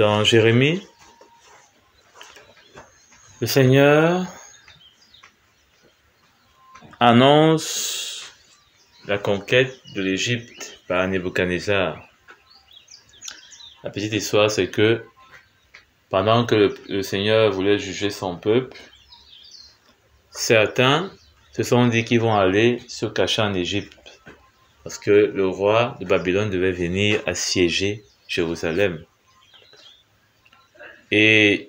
dans Jérémie, le Seigneur annonce la conquête de l'Égypte par Nebuchadnezzar. La petite histoire, c'est que pendant que le Seigneur voulait juger son peuple, certains se sont dit qu'ils vont aller se cacher en Égypte parce que le roi de Babylone devait venir assiéger Jérusalem. Et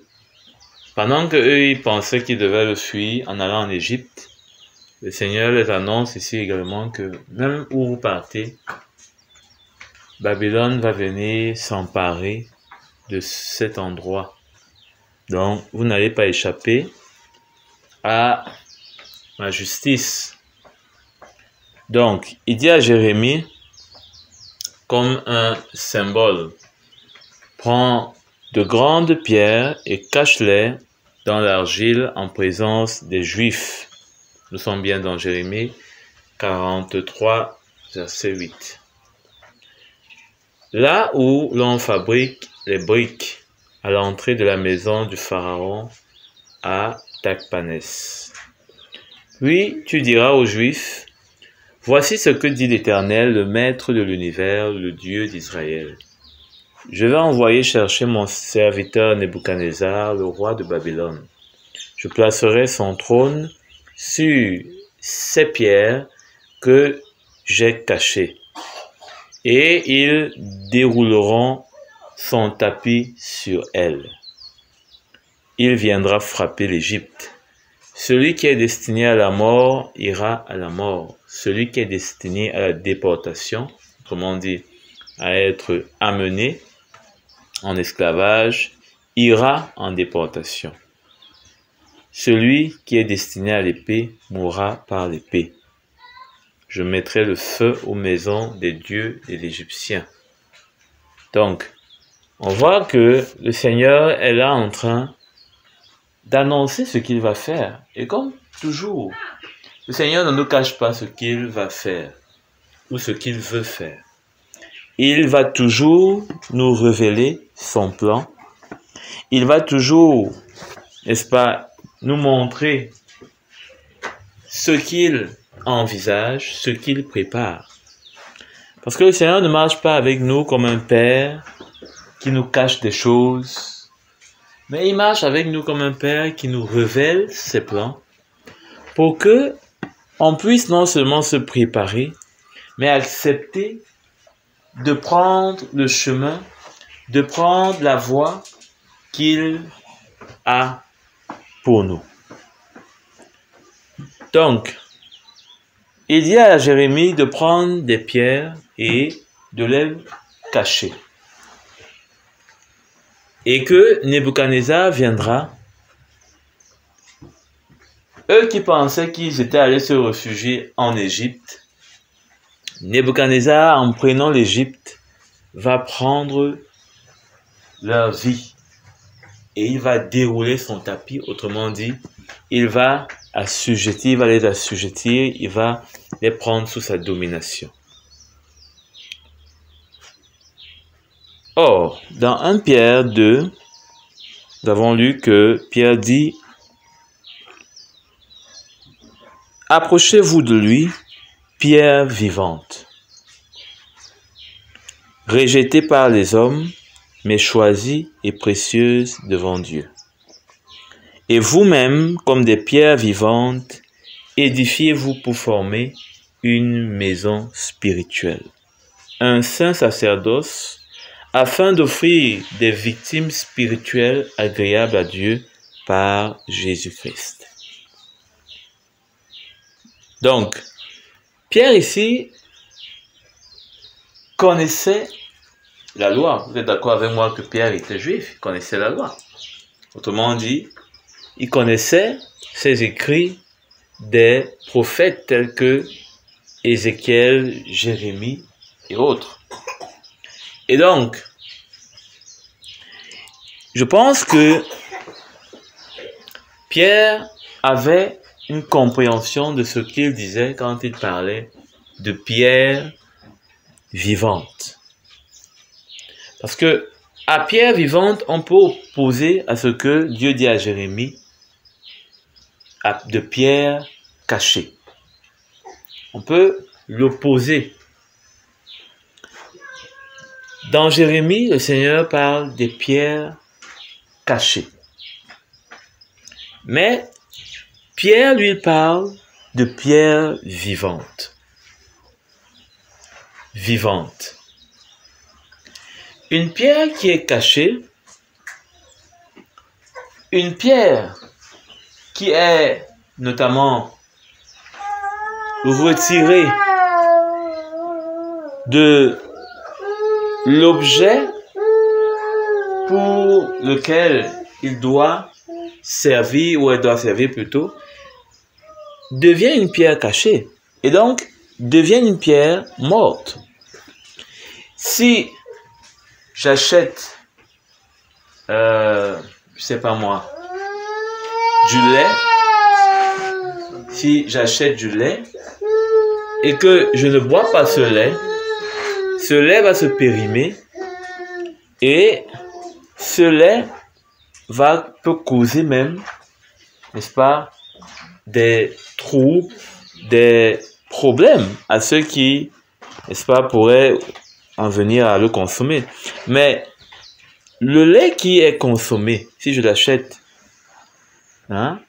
pendant qu'eux, ils pensaient qu'ils devaient le fuir en allant en Égypte, le Seigneur les annonce ici également que même où vous partez, Babylone va venir s'emparer de cet endroit. Donc, vous n'allez pas échapper à ma justice. Donc, il dit à Jérémie, comme un symbole, prends de grandes pierres et cache-les dans l'argile en présence des Juifs. Nous sommes bien dans Jérémie 43, verset 8. Là où l'on fabrique les briques à l'entrée de la maison du Pharaon à Takhpanès. Puis tu diras aux Juifs, voici ce que dit l'Éternel, le Maître de l'univers, le Dieu d'Israël. Je vais envoyer chercher mon serviteur Nebuchadnezzar, le roi de Babylone. Je placerai son trône sur ces pierres que j'ai cachées, et ils dérouleront son tapis sur elles. Il viendra frapper l'Égypte. Celui qui est destiné à la mort ira à la mort. Celui qui est destiné à la déportation, autrement dit, à être amené en esclavage, ira en déportation. Celui qui est destiné à l'épée mourra par l'épée. Je mettrai le feu aux maisons des dieux et des Égyptiens. Donc, on voit que le Seigneur est là en train d'annoncer ce qu'il va faire. Et comme toujours, le Seigneur ne nous cache pas ce qu'il va faire ou ce qu'il veut faire. Il va toujours nous révéler son plan. Il va toujours, n'est-ce pas, nous montrer ce qu'il envisage, ce qu'il prépare. Parce que le Seigneur ne marche pas avec nous comme un père qui nous cache des choses, mais il marche avec nous comme un père qui nous révèle ses plans pour que on puisse non seulement se préparer, mais accepter de prendre le chemin, de prendre la voie qu'il a pour nous. Donc, il dit à Jérémie de prendre des pierres et de les cacher. Et que Nebuchadnezzar viendra. Eux qui pensaient qu'ils étaient allés se réfugier en Égypte, Nebuchadnezzar, en prenant l'Égypte, va prendre leur vie. Et il va dérouler son tapis, autrement dit, il va les assujettir, il va les prendre sous sa domination. Or, dans 1 Pierre 2, nous avons lu que Pierre dit « Approchez-vous de lui, pierre vivante, rejetée par les hommes, mais choisie et précieuse devant Dieu. Et vous-même, comme des pierres vivantes, édifiez-vous pour former une maison spirituelle, un saint sacerdoce, afin d'offrir des victimes spirituelles agréables à Dieu par Jésus-Christ. » Donc, Pierre ici connaissait la loi. Vous êtes d'accord avec moi que Pierre était juif, il connaissait la loi. Autrement dit, il connaissait ces écrits des prophètes tels que Ézéchiel, Jérémie et autres. Et donc, je pense que Pierre avait une compréhension de ce qu'il disait quand il parlait de pierre vivante. Parce que À pierre vivante, on peut opposer à ce que Dieu dit à Jérémie, de pierre cachée. On peut l'opposer. Dans Jérémie, le Seigneur parle des pierres cachées. Mais Pierre, lui, parle de pierres vivantes. Vivantes. Une pierre qui est cachée, une pierre qui est notamment retirée de l'objet pour lequel il doit servir, ou elle doit servir plutôt, devient une pierre cachée. Et donc, devient une pierre morte. Si j'achète, je sais pas moi, du lait, si j'achète du lait et que je ne bois pas ce lait va se périmer et ce lait peut causer même, n'est-ce pas, des troubles, des problèmes à ceux qui, n'est-ce pas, pourraient en venir à le consommer. Mais le lait qui est consommé, si je l'achète, hein,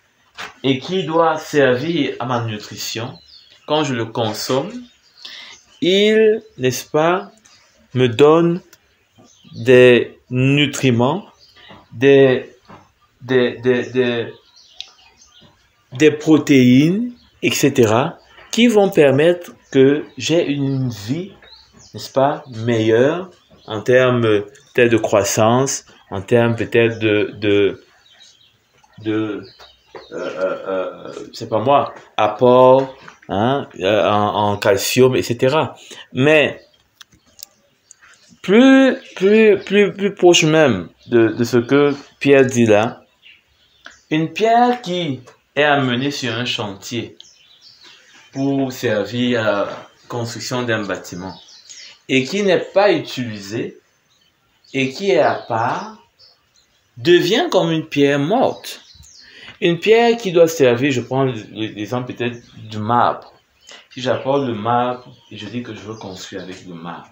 et qui doit servir à ma nutrition, quand je le consomme, il, n'est-ce pas, me donne des nutriments, des protéines, etc., qui vont permettre que j'ai une vie, n'est-ce pas, meilleure en termes peut-être de croissance, en termes peut-être c'est pas moi, apport, hein, en calcium, etc. Mais plus proche même de ce que Pierre dit là, une pierre qui est amenée sur un chantier pour servir à la construction d'un bâtiment et qui n'est pas utilisée et qui est à part, devient comme une pierre morte. Une pierre qui doit servir, je prends l'exemple peut-être du marbre. Si j'apporte le marbre et je dis que je veux construire avec le marbre,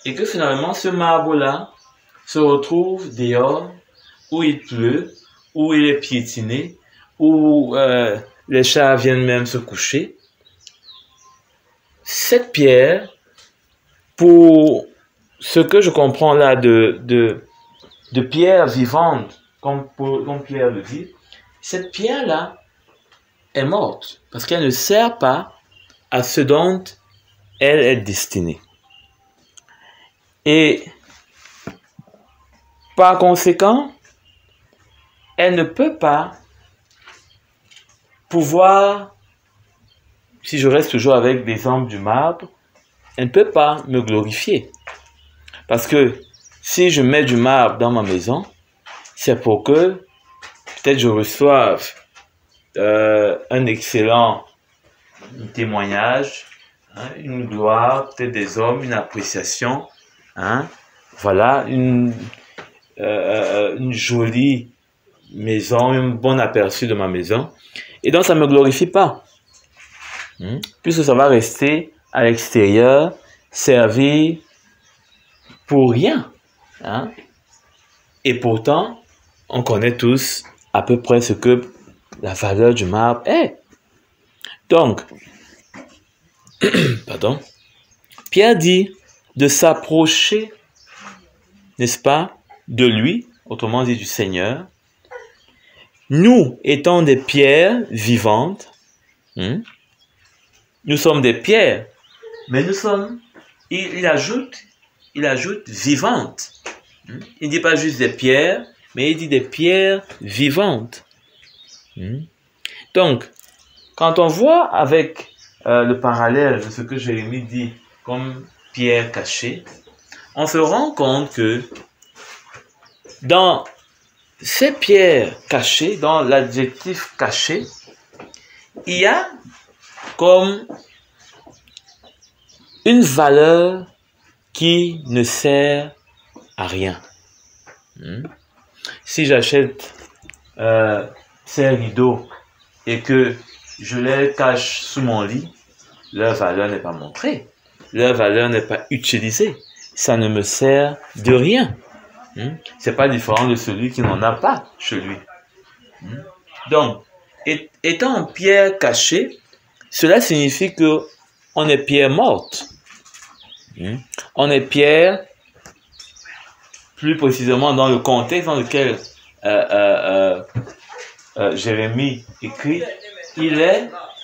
et que finalement ce marbre-là se retrouve dehors, où il pleut, où il est piétiné, où les chats viennent même se coucher, cette pierre, pour ce que je comprends là de pierre vivante, comme Pierre le dit, cette pierre-là est morte parce qu'elle ne sert pas à ce dont elle est destinée. Et par conséquent, elle ne peut pas pouvoir, si je reste toujours avec l'exemple du marbre, elle ne peut pas me glorifier. Parce que si je mets du marbre dans ma maison, c'est pour que peut-être je reçoive un excellent témoignage, hein, une gloire, peut-être des hommes, une appréciation, hein, voilà, une jolie maison, un bon aperçu de ma maison. Et donc, ça ne me glorifie pas. Puisque ça va rester à l'extérieur, servir pour rien. Hein? Et pourtant, on connaît tous à peu près ce que la valeur du marbre est. Donc, pardon, Pierre dit de s'approcher, n'est-ce pas, de lui, autrement dit du Seigneur. Nous étant des pierres vivantes, nous sommes des pierres, mais nous sommes, il ajoute vivantes. Il ne dit pas juste des pierres, mais il dit des pierres vivantes. Donc, quand on voit avec le parallèle de ce que Jérémie dit comme pierre cachée, on se rend compte que dans ces pierres cachées, dans l'adjectif caché, il y a comme une valeur qui ne sert à rien. Si j'achète ces rideaux et que je les cache sous mon lit, leur valeur n'est pas montrée. Leur valeur n'est pas utilisée. Ça ne me sert de rien. C'est pas différent de celui qui n'en a pas chez lui. Donc, étant en pierre cachée, cela signifie que on est pierre morte. On est pierre, plus précisément dans le contexte dans lequel Jérémie écrit,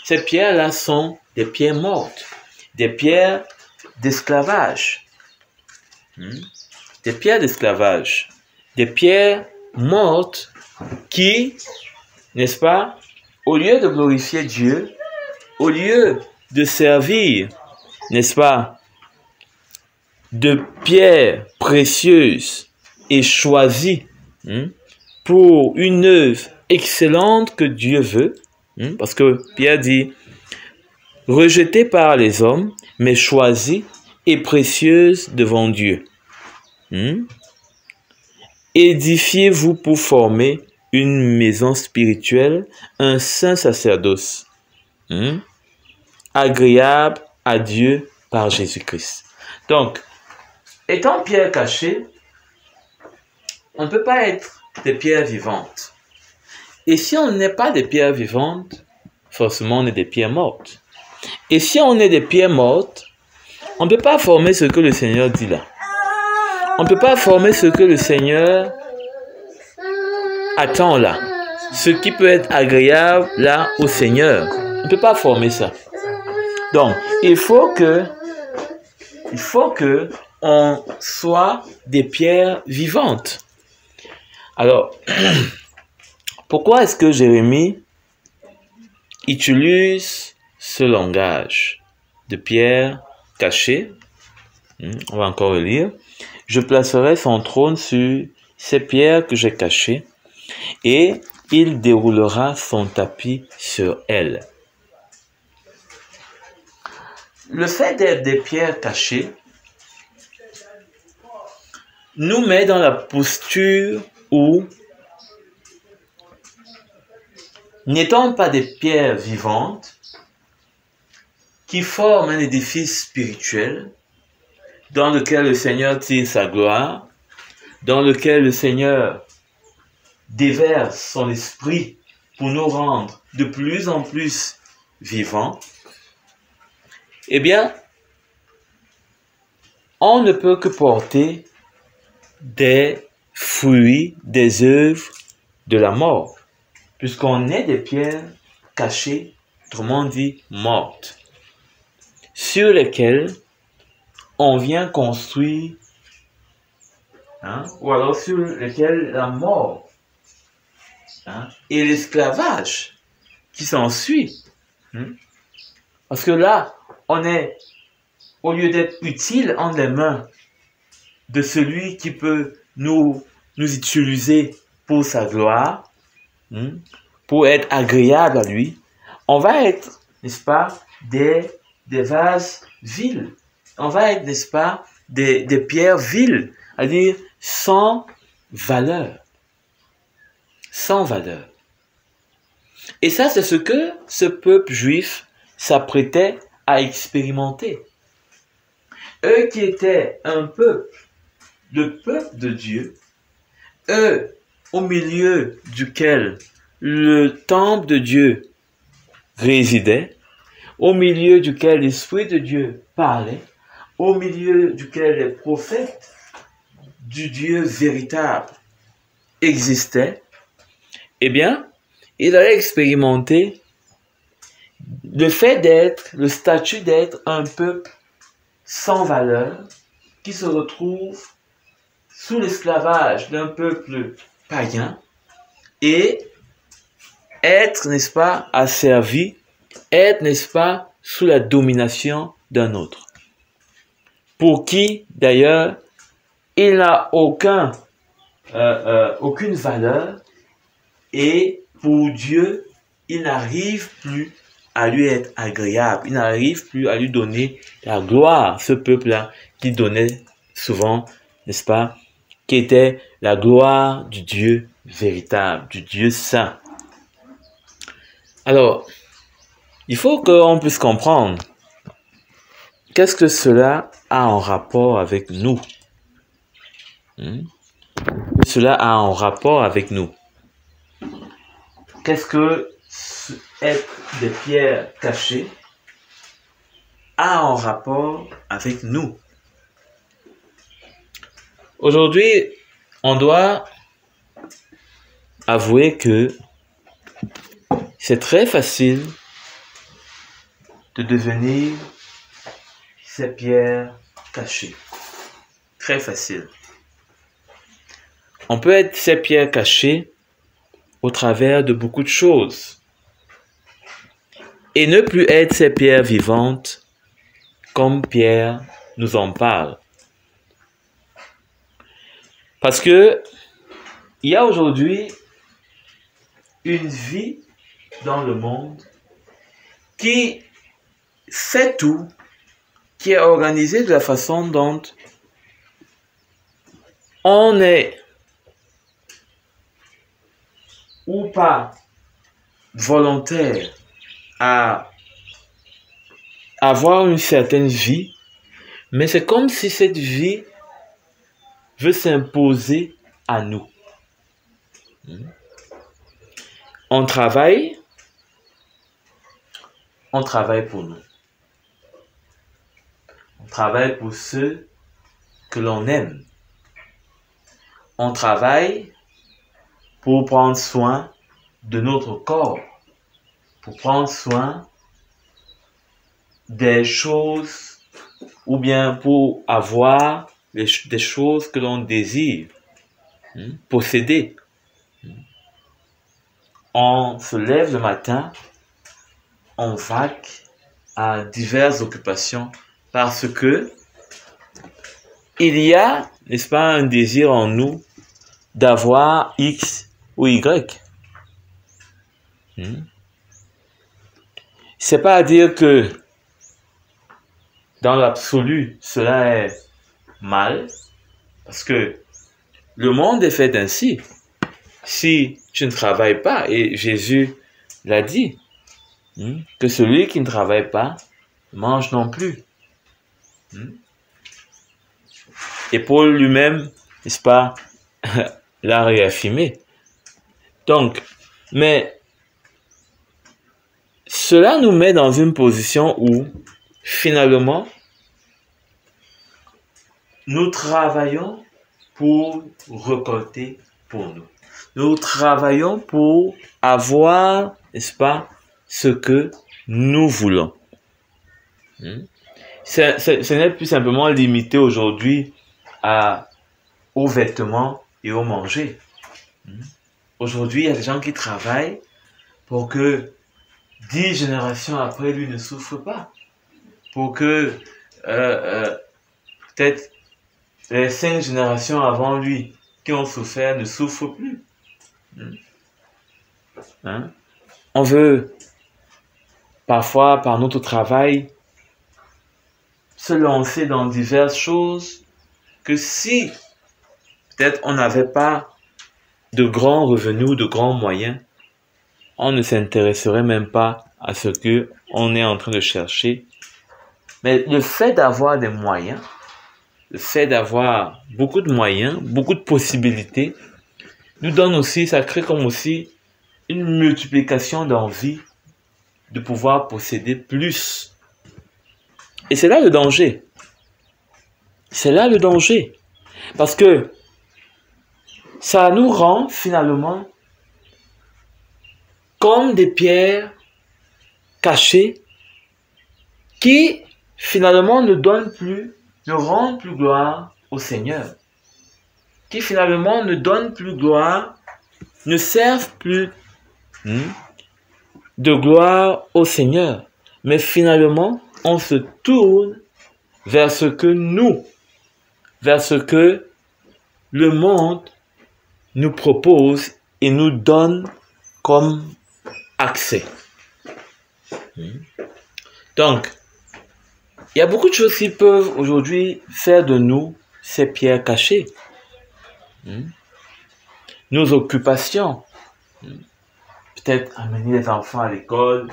ces pierres-là sont des pierres mortes, des pierres d'esclavage. Des pierres d'esclavage, des pierres mortes qui, n'est-ce pas, au lieu de glorifier Dieu, au lieu de servir, n'est-ce pas, de pierres précieuses et choisies pour une œuvre excellente que Dieu veut, parce que Pierre dit, rejetée par les hommes, mais choisie et précieuse devant Dieu. Édifiez-vous pour former une maison spirituelle, un saint sacerdoce, agréable à Dieu par Jésus-Christ. Donc, étant pierre cachée, on ne peut pas être des pierres vivantes. Et si on n'est pas des pierres vivantes, forcément on est des pierres mortes. Et si on est des pierres mortes, on ne peut pas former ce que le Seigneur dit là. On ne peut pas former ce que le Seigneur attend là. Ce qui peut être agréable là au Seigneur. On ne peut pas former ça. Donc, il faut que on soit des pierres vivantes. Alors, pourquoi est-ce que Jérémie utilise ce langage de pierre cachée? On va encore le lire. Je placerai son trône sur ces pierres que j'ai cachées, et il déroulera son tapis sur elles. Le fait d'être des pierres cachées nous met dans la posture où, n'étant pas des pierres vivantes qui forment un édifice spirituel dans lequel le Seigneur tire sa gloire, dans lequel le Seigneur déverse son esprit pour nous rendre de plus en plus vivants, eh bien, on ne peut que porter des fruits, des œuvres de la mort, puisqu'on est des pierres cachées, autrement dit mortes, sur lesquelles on vient construire, ou alors sur lesquelles la mort et l'esclavage qui s'ensuit. Parce que là, on est, au lieu d'être utile entre les mains de celui qui peut nous utiliser pour sa gloire, pour être agréable à lui, on va être, n'est-ce pas, des vases vils. On va être, n'est-ce pas, des pierres viles, c'est-à-dire sans valeur. Sans valeur. Et ça, c'est ce que ce peuple juif s'apprêtait à expérimenter. Eux qui étaient un peuple, le peuple de Dieu, eux au milieu duquel le temple de Dieu résidait, au milieu duquel l'Esprit de Dieu parlait, au milieu duquel les prophètes du Dieu véritable existaient, eh bien, ils allaient expérimenter le fait d'être, le statut d'être un peuple sans valeur qui se retrouve sous l'esclavage d'un peuple païen et être, n'est-ce pas, asservi, être, n'est-ce pas, sous la domination d'un autre. Pour qui, d'ailleurs, il n'a aucune valeur et pour Dieu, il n'arrive plus à lui être agréable, il n'arrive plus à lui donner la gloire, ce peuple-là qui donnait souvent, n'est-ce pas, qui était la gloire du Dieu véritable, du Dieu saint. Alors, il faut qu'on puisse comprendre qu'est-ce que cela a en rapport avec nous. Cela a en rapport avec nous. Qu'est-ce que être des pierres cachées a en rapport avec nous? Aujourd'hui, on doit avouer que c'est très facile de devenir ces pierres cachées. Très facile. On peut être ces pierres cachées au travers de beaucoup de choses et ne plus être ces pierres vivantes comme Pierre nous en parle. Parce que il y a aujourd'hui une vie dans le monde qui fait tout, qui est organisée de la façon dont on est ou pas volontaire à avoir une certaine vie, mais c'est comme si cette vie veut s'imposer à nous. On travaille pour nous. On travaille pour ceux que l'on aime. On travaille pour prendre soin de notre corps, pour prendre soin des choses ou bien pour avoir des choses que l'on désire posséder. On se lève le matin, on vague à diverses occupations parce que il y a, n'est-ce pas, un désir en nous d'avoir X ou Y. C'est pas à dire que dans l'absolu, cela est mal, parce que le monde est fait ainsi. Si tu ne travailles pas, et Jésus l'a dit, que celui qui ne travaille pas mange non plus. Et Paul lui-même, n'est-ce pas, l'a réaffirmé. Donc, mais cela nous met dans une position où, finalement, nous travaillons pour récolter pour nous. Nous travaillons pour avoir, n'est-ce pas, ce que nous voulons. Ce n'est plus simplement limité aujourd'hui aux vêtements et au manger. Aujourd'hui, il y a des gens qui travaillent pour que 10 générations après lui ne souffrent pas. Pour que peut-être les 5 générations avant lui qui ont souffert ne souffrent plus. On veut parfois, par notre travail, se lancer dans diverses choses que si peut-être on n'avait pas de grands revenus, de grands moyens, on ne s'intéresserait même pas à ce que on est en train de chercher. Mais le fait d'avoir des moyens, le fait d'avoir beaucoup de moyens, beaucoup de possibilités, nous donne aussi, ça crée comme aussi une multiplication d'envie de pouvoir posséder plus. Et c'est là le danger. C'est là le danger. Parce que ça nous rend finalement comme des pierres cachées qui finalement ne rendent plus gloire au Seigneur. Qui finalement ne donnent plus gloire, ne servent plus de gloire au Seigneur. Mais finalement, on se tourne vers ce que le monde nous propose et nous donne comme accès. Donc, il y a beaucoup de choses qui peuvent aujourd'hui faire de nous ces pierres cachées. nos occupations. Peut-être amener les enfants à l'école,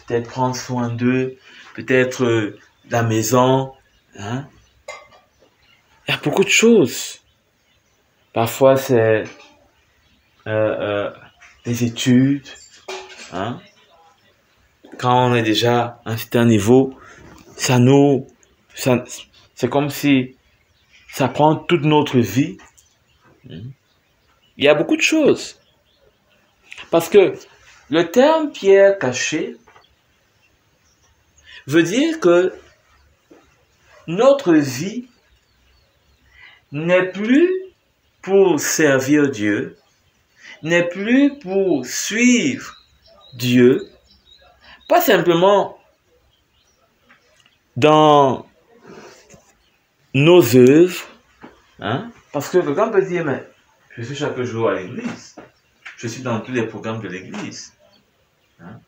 peut-être prendre soin d'eux, peut-être la maison. Hein? Il y a beaucoup de choses. Parfois, c'est les études. Hein? Quand on est déjà à un certain niveau, c'est comme si ça prend toute notre vie. Il y a beaucoup de choses. Parce que le terme pierre cachée veut dire que notre vie n'est plus pour servir Dieu, n'est plus pour suivre Dieu, pas simplement dans nos œuvres, hein? Parce que quelqu'un peut dire, mais je suis chaque jour à l'église, je suis dans tous les programmes de l'église. Hein?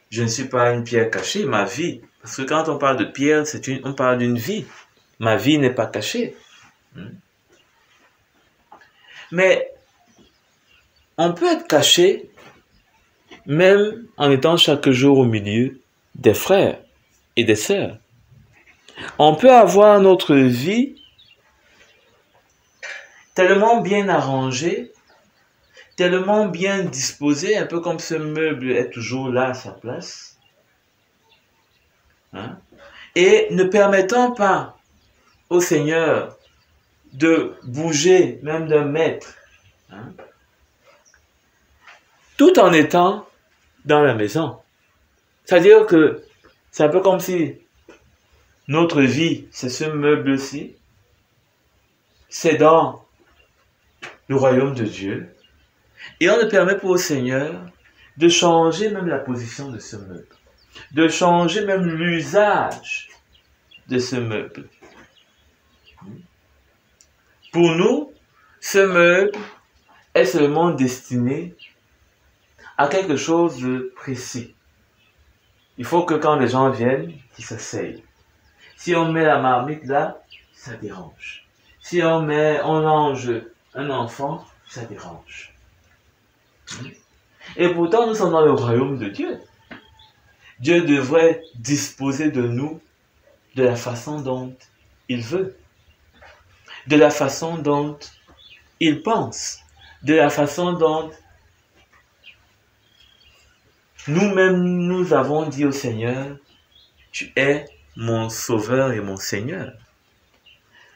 Je ne suis pas une pierre cachée, ma vie. Parce que quand on parle de pierre, on parle d'une vie. Ma vie n'est pas cachée. Mais on peut être caché même en étant chaque jour au milieu des frères et des sœurs. On peut avoir notre vie tellement bien arrangée, tellement bien disposée, un peu comme ce meuble est toujours là à sa place, hein, et ne permettant pas au Seigneur de bouger même d'un mètre, hein, tout en étant dans la maison. C'est-à-dire que c'est un peu comme si notre vie, c'est ce meuble-ci, c'est dans le royaume de Dieu, et on ne permet pas au Seigneur de changer même la position de ce meuble, de changer même l'usage de ce meuble. Pour nous, ce meuble est seulement destiné à quelque chose de précis. Il faut que quand les gens viennent, ils s'asseyent. Si on met la marmite là, ça dérange. Si on mange un enfant, ça dérange. Et pourtant, nous sommes dans le royaume de Dieu. Dieu devrait disposer de nous de la façon dont il veut, de la façon dont il pense, de la façon dont nous-mêmes nous avons dit au Seigneur, tu es mon sauveur et mon Seigneur.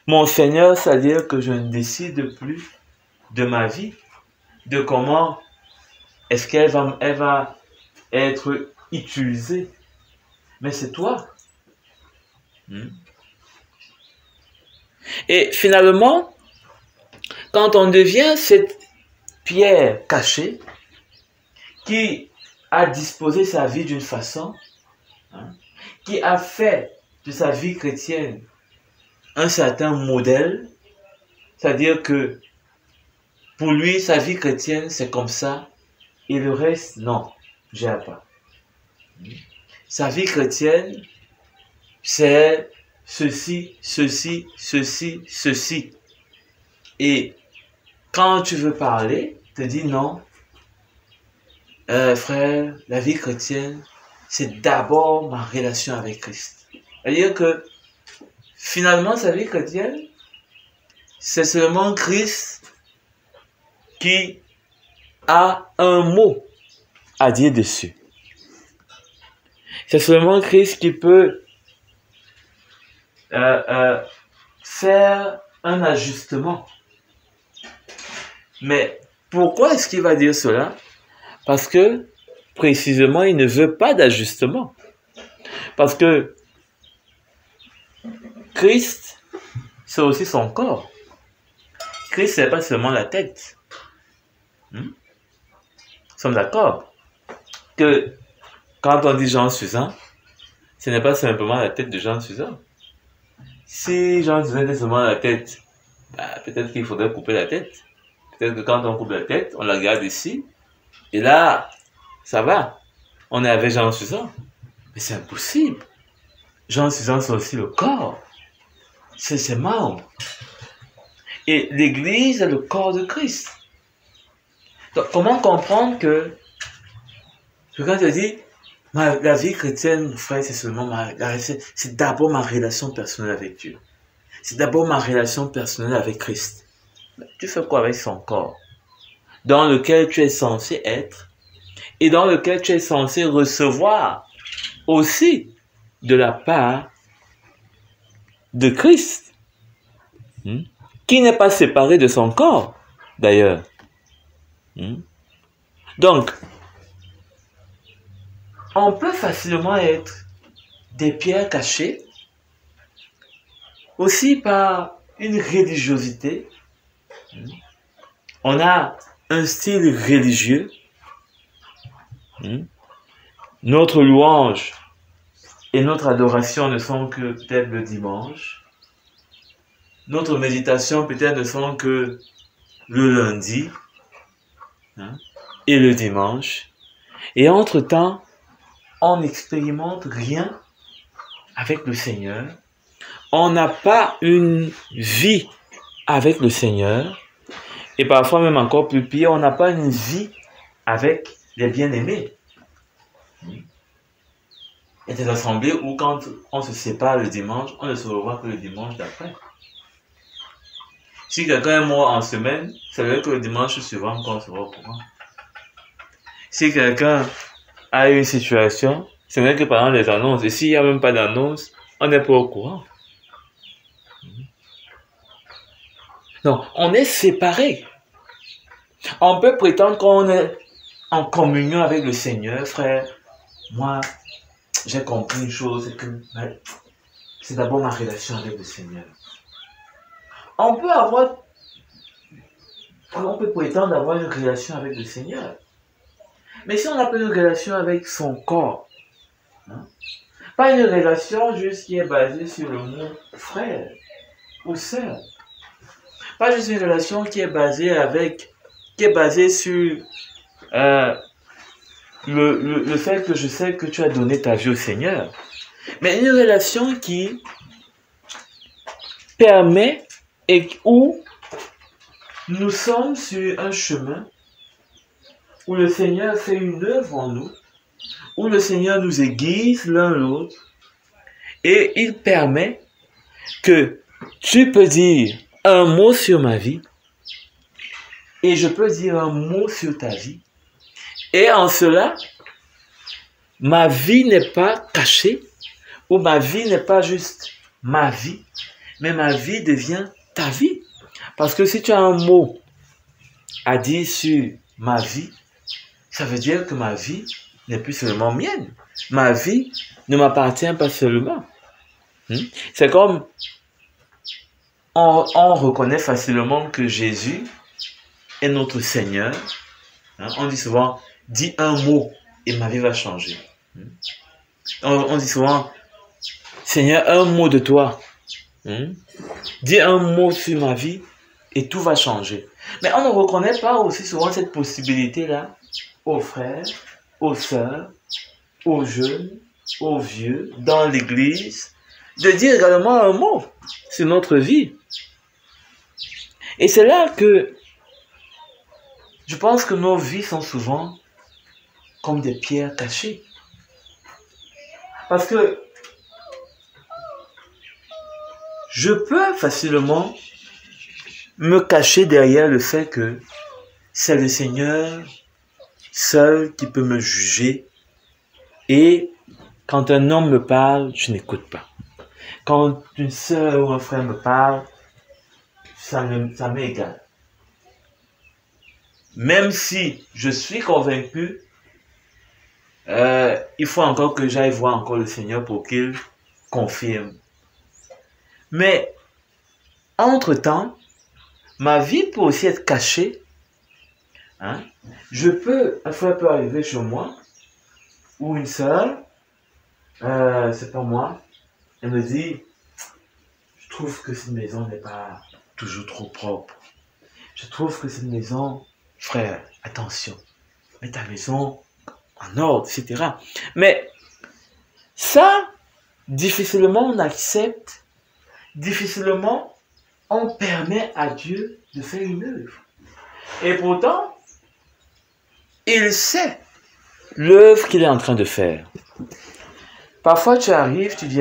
Mon Seigneur, c'est-à-dire que je ne décide plus de ma vie, de comment est-ce qu'elle va être utilisée. Mais c'est toi. Et finalement, quand on devient cette pierre cachée qui a disposé sa vie d'une façon, hein, qui a fait de sa vie chrétienne un certain modèle, c'est-à-dire que pour lui, sa vie chrétienne, c'est comme ça, et le reste, non, j'ai pas. Sa vie chrétienne, c'est ceci, ceci, ceci, ceci. Et quand tu veux parler, te dis non, frère, la vie chrétienne, c'est d'abord ma relation avec Christ. C'est-à-dire que finalement, sa vie chrétienne, c'est seulement Christ qui a un mot à dire dessus. C'est seulement Christ qui peut faire un ajustement. Mais pourquoi est-ce qu'il va dire cela? Parce que, précisément, il ne veut pas d'ajustement. Parce que Christ, c'est aussi son corps. Christ, c'est pas seulement la tête. Nous sommes d'accord que quand on dit Jean Suzanne, ce n'est pas simplement la tête de Jean Suzanne. Si Jean Suzanne était seulement la tête, peut-être qu'il faudrait couper la tête. Peut-être que quand on coupe la tête, on la garde ici. Et là, ça va. On est avec Jean Suzanne. Mais c'est impossible. Jean Suzanne, c'est aussi le corps. C'est ses membres. Et l'Église est le corps de Christ. Donc, comment comprendre que quelqu'un te dit, la vie chrétienne, frère, c'est seulement c'est d'abord ma relation personnelle avec Dieu. C'est d'abord ma relation personnelle avec Christ. Tu fais quoi avec son corps, dans lequel tu es censé être et dans lequel tu es censé recevoir aussi de la part de Christ, qui n'est pas séparé de son corps, d'ailleurs. Donc, on peut facilement être des pierres cachées, aussi par une religiosité. On a un style religieux. Notre louange et notre adoration ne sont que peut-être le dimanche. Notre méditation peut-être ne sont que le lundi et le dimanche. Et entre-temps, on n'expérimente rien avec le Seigneur. On n'a pas une vie avec le Seigneur. Et parfois même encore plus pire, on n'a pas une vie avec les bien-aimés. Il y a des assemblées où quand on se sépare le dimanche, on ne se revoit que le dimanche d'après. Si quelqu'un est mort en semaine, ça veut dire que le dimanche suivant, on se revoit. Si quelqu'un a une situation, c'est vrai que pendant les annonces, et s'il n'y a même pas d'annonce, on n'est pas au courant. Donc, on est séparés. On peut prétendre qu'on est en communion avec le Seigneur, frère. Moi, j'ai compris une chose, c'est que c'est d'abord ma relation avec le Seigneur. On peut prétendre avoir une relation avec le Seigneur. Mais si on n'a pas une relation avec son corps, pas une relation juste qui est basée sur le mot frère ou sœur, pas juste une relation qui est basée sur le fait que je sais que tu as donné ta vie au Seigneur, mais une relation qui permet et où nous sommes sur un chemin où le Seigneur fait une œuvre en nous, où le Seigneur nous aiguise l'un l'autre, et il permet que tu peux dire un mot sur ma vie, et je peux dire un mot sur ta vie, et en cela, ma vie n'est pas cachée, ou ma vie n'est pas juste ma vie, mais ma vie devient ta vie. Parce que si tu as un mot à dire sur ma vie, ça veut dire que ma vie n'est plus seulement mienne. Ma vie ne m'appartient pas seulement. C'est comme on reconnaît facilement que Jésus est notre Seigneur. On dit souvent, dis un mot et ma vie va changer. On dit souvent, Seigneur, un mot de toi. Dis un mot sur ma vie et tout va changer. Mais on ne reconnaît pas aussi souvent cette possibilité-là aux frères, aux sœurs, aux jeunes, aux vieux, dans l'église, de dire également un mot sur notre vie. Et c'est là que je pense que nos vies sont souvent comme des pierres cachées. Parce que je peux facilement me cacher derrière le fait que c'est le Seigneur seul qui peut me juger. Et quand un homme me parle, je n'écoute pas. Quand une sœur ou un frère me parle, ça m'est égal. Même si je suis convaincu, il faut encore que j'aille voir encore le Seigneur pour qu'il confirme. Mais, entre-temps, ma vie peut aussi être cachée. Un frère peut arriver chez moi, ou une sœur, c'est pas moi, elle me dit, je trouve que cette maison n'est pas toujours trop propre. Je trouve que cette maison, frère, attention, mets ta maison en ordre, etc. Mais ça, difficilement on accepte, difficilement on permet à Dieu de faire une œuvre. Et pourtant, il sait l'œuvre qu'il est en train de faire. Parfois, tu arrives, tu dis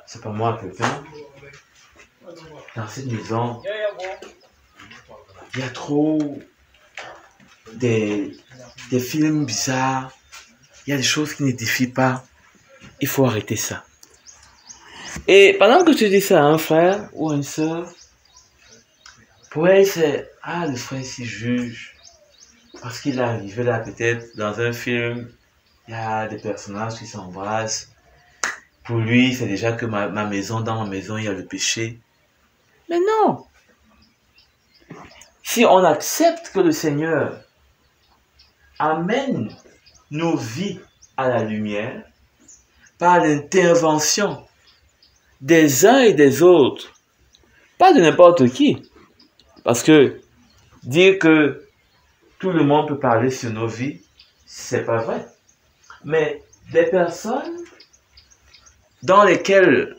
c'est pas moi, quelqu'un, dans cette maison, il y a trop des films bizarres, il y a des choses qui n'édifient pas, il faut arrêter ça. Et pendant que tu dis ça à un frère ou à une sœur, pour elle, c'est « Ah, le frère s'y juge. » Parce qu'il est arrivé là, peut-être, dans un film, il y a des personnages qui s'embrassent. Pour lui, c'est déjà que dans ma maison, il y a le péché. Mais non! Si on accepte que le Seigneur amène nos vies à la lumière, par l'intervention des uns et des autres, pas de n'importe qui. Parce que dire que tout le monde peut parler sur nos vies, c'est pas vrai. Mais des personnes dans lesquelles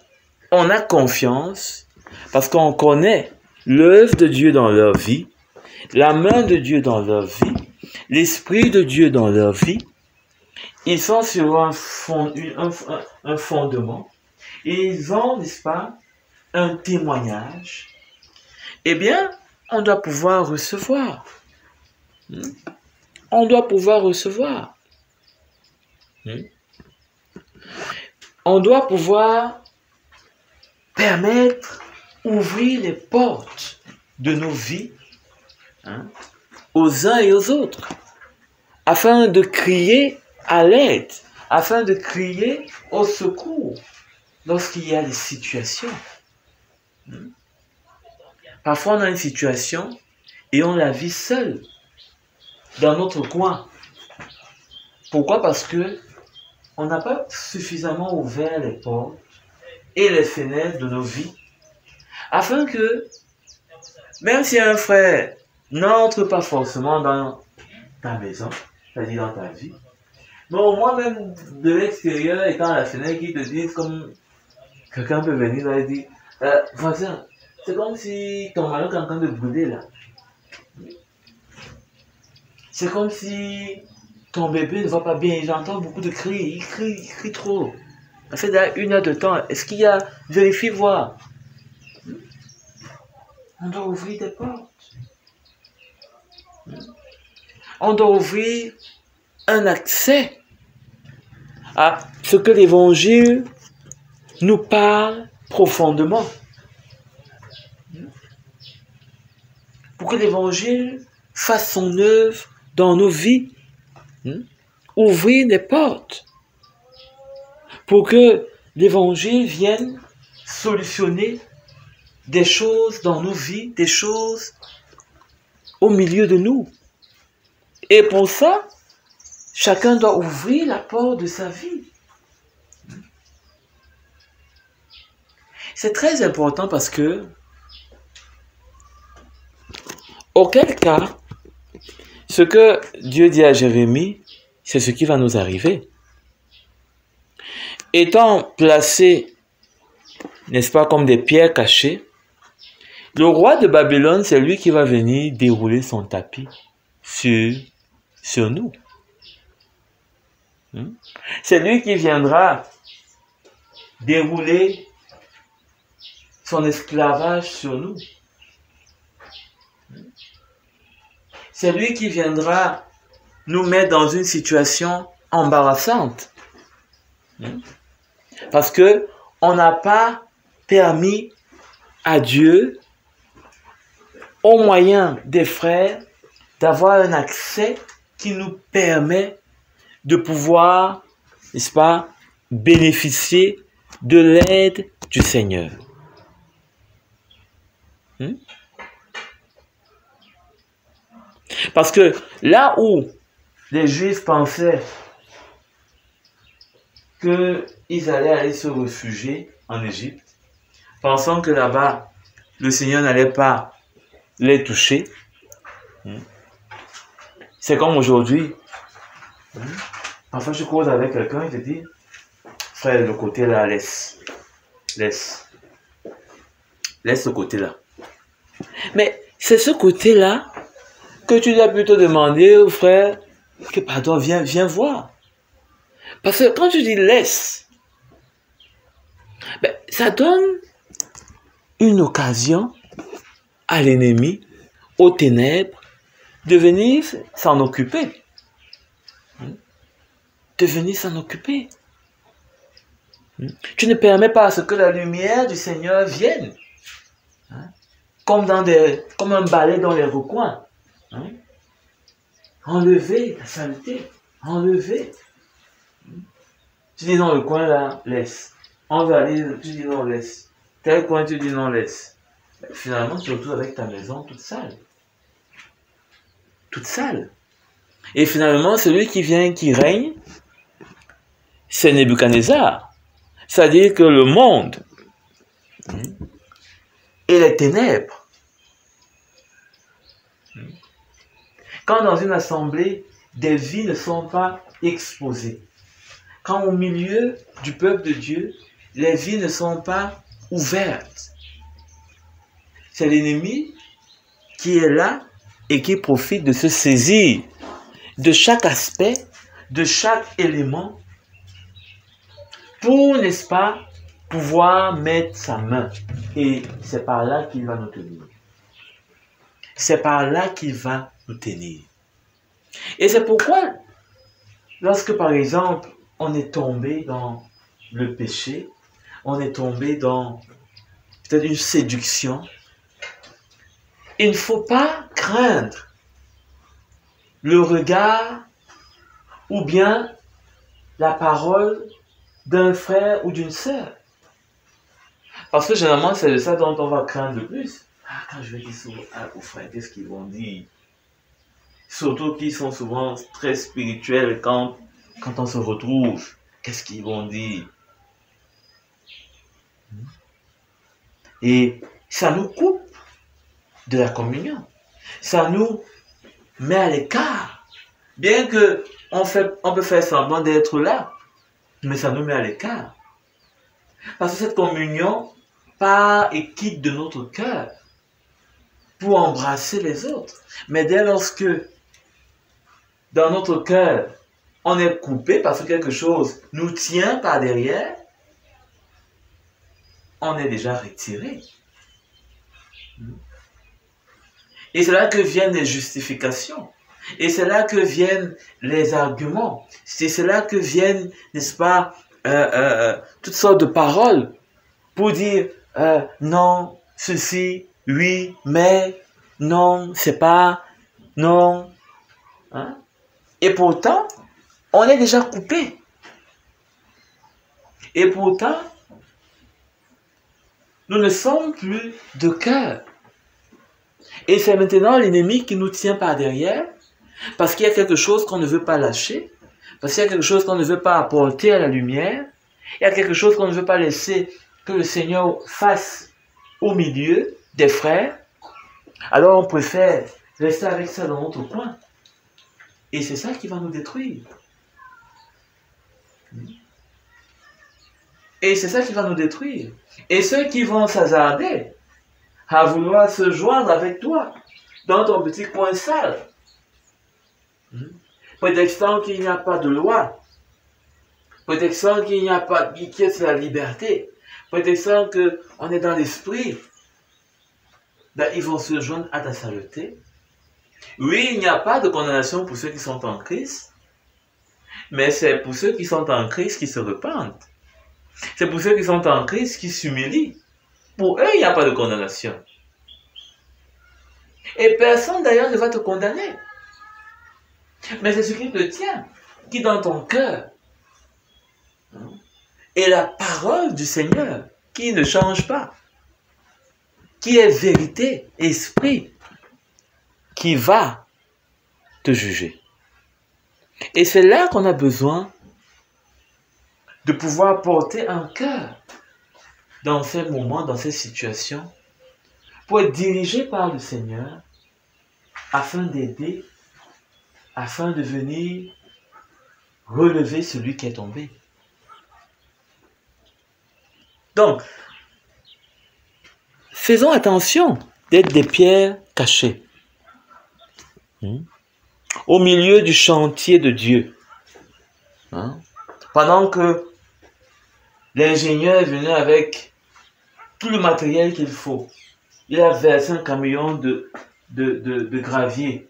on a confiance, parce qu'on connaît l'œuvre de Dieu dans leur vie, la main de Dieu dans leur vie, l'Esprit de Dieu dans leur vie, ils sont sur un fondement, et ils ont, n'est-ce pas, un témoignage. Eh bien, on doit pouvoir recevoir. On doit pouvoir recevoir. On doit pouvoir permettre, ouvrir les portes de nos vies aux uns et aux autres, afin de crier à l'aide, afin de crier au secours lorsqu'il y a des situations. Parfois, on a une situation et on la vit seule, dans notre coin. Pourquoi? Parce que on n'a pas suffisamment ouvert les portes et les fenêtres de nos vies, afin que, même si un frère n'entre pas forcément dans ta maison, c'est-à-dire dans ta vie, mais au moins même de l'extérieur, étant à la fenêtre, qui te disent, comme quelqu'un peut venir là et dire, voisin, c'est comme si ton mari est en train de brûler là. C'est comme si ton bébé ne va pas bien, j'entends beaucoup de cris, il crie trop. Ça fait déjà 1 heure de temps, est-ce qu'il y a, vérifie voir. On doit ouvrir des portes. On doit ouvrir un accès à ce que l'Évangile nous parle profondément. Pour que l'Évangile fasse son œuvre dans nos vies. Ouvrir des portes. Pour que l'Évangile vienne solutionner des choses dans nos vies, des choses au milieu de nous. Et pour ça, chacun doit ouvrir la porte de sa vie. C'est très important parce que, auquel cas, ce que Dieu dit à Jérémie, c'est ce qui va nous arriver. Étant placés, n'est-ce pas, comme des pierres cachées, le roi de Babylone, c'est lui qui va venir dérouler son tapis sur nous. C'est lui qui viendra dérouler son esclavage sur nous. C'est lui qui viendra nous mettre dans une situation embarrassante. Parce que on n'a pas permis à Dieu, au moyen des frères, d'avoir un accès qui nous permet de pouvoir, n'est-ce pas, bénéficier de l'aide du Seigneur. Parce que là où les Juifs pensaient qu'ils allaient aller se réfugier en Égypte, pensant que là-bas, le Seigneur n'allait pas les toucher, c'est comme aujourd'hui. Parfois, je cause avec quelqu'un, il te dit, frère, le côté là, laisse le côté là. Mais c'est ce côté-là que tu dois plutôt demander au frère que, pardon, viens voir. Parce que quand tu dis laisse, ben, ça donne une occasion à l'ennemi, aux ténèbres, de venir s'en occuper. De venir s'en occuper. Tu ne permets pas à ce que la lumière du Seigneur vienne. Comme un balai dans les recoins. Enlever la saleté. Enlever. Tu dis dans le coin là, laisse. On va aller, tu dis non, laisse. Tel coin, tu dis non, laisse. Finalement, tu te retrouves avec ta maison toute sale. Toute sale. Et finalement, celui qui vient, qui règne, c'est Nebuchadnezzar. C'est-à-dire que le monde et les ténèbres. Quand dans une assemblée, des vies ne sont pas exposées. Quand au milieu du peuple de Dieu, les vies ne sont pas ouvertes. C'est l'ennemi qui est là et qui profite de se saisir de chaque aspect, de chaque élément, pour, n'est-ce pas, pouvoir mettre sa main. Et c'est par là qu'il va nous tenir. C'est par là qu'il va nous tenir. Et c'est pourquoi, lorsque par exemple, on est tombé dans le péché, on est tombé dans peut-être une séduction, il ne faut pas craindre le regard ou bien la parole d'un frère ou d'une sœur. Parce que généralement, c'est de ça dont on va craindre le plus. Quand je vais dire aux frères, qu'est-ce qu'ils vont dire? Surtout qu'ils sont souvent très spirituels quand on se retrouve. Qu'est-ce qu'ils vont dire? Et ça nous coupe de la communion. Ça nous met à l'écart. Bien que on peut faire semblant d'être là, mais ça nous met à l'écart. Parce que cette communion part et quitte de notre cœur pour embrasser les autres. Mais dès lorsque dans notre cœur, on est coupé parce que quelque chose nous tient par derrière, on est déjà retiré. Et c'est là que viennent les justifications. Et c'est là que viennent les arguments. C'est là que viennent, n'est-ce pas, toutes sortes de paroles pour dire non, ceci, oui, mais, non, c'est pas, non. Hein? Et pourtant, on est déjà coupé. Et pourtant, nous ne sommes plus de cœur. Et c'est maintenant l'ennemi qui nous tient par derrière, parce qu'il y a quelque chose qu'on ne veut pas lâcher, parce qu'il y a quelque chose qu'on ne veut pas apporter à la lumière, il y a quelque chose qu'on ne veut pas laisser que le Seigneur fasse au milieu des frères. Alors on préfère rester avec ça dans notre coin. Et c'est ça qui va nous détruire. Et c'est ça qui va nous détruire. Et ceux qui vont s'hasarder à vouloir se joindre avec toi dans ton petit coin sale, prétextant qu'il n'y a pas de loi, prétextant qu'il n'y a pas qui est la liberté, prétextant qu'on est dans l'esprit, ben, ils vont se joindre à ta saleté. Oui, il n'y a pas de condamnation pour ceux qui sont en Christ, mais c'est pour ceux qui sont en Christ qui se repentent. C'est pour ceux qui sont en Christ qui s'humilient. Pour eux, il n'y a pas de condamnation. Et personne d'ailleurs ne va te condamner. Mais c'est ce qui te tient, qui dans ton cœur. Et la parole du Seigneur, qui ne change pas, qui est vérité, esprit, qui va te juger. Et c'est là qu'on a besoin de pouvoir porter un cœur dans ces moments, dans ces situations, pour être dirigé par le Seigneur, afin d'aider, afin de venir relever celui qui est tombé. Donc, faisons attention d'être des pierres cachées. Au milieu du chantier de Dieu. Pendant que l'ingénieur est venu avec tout le matériel qu'il faut. Il a versé un camion de gravier.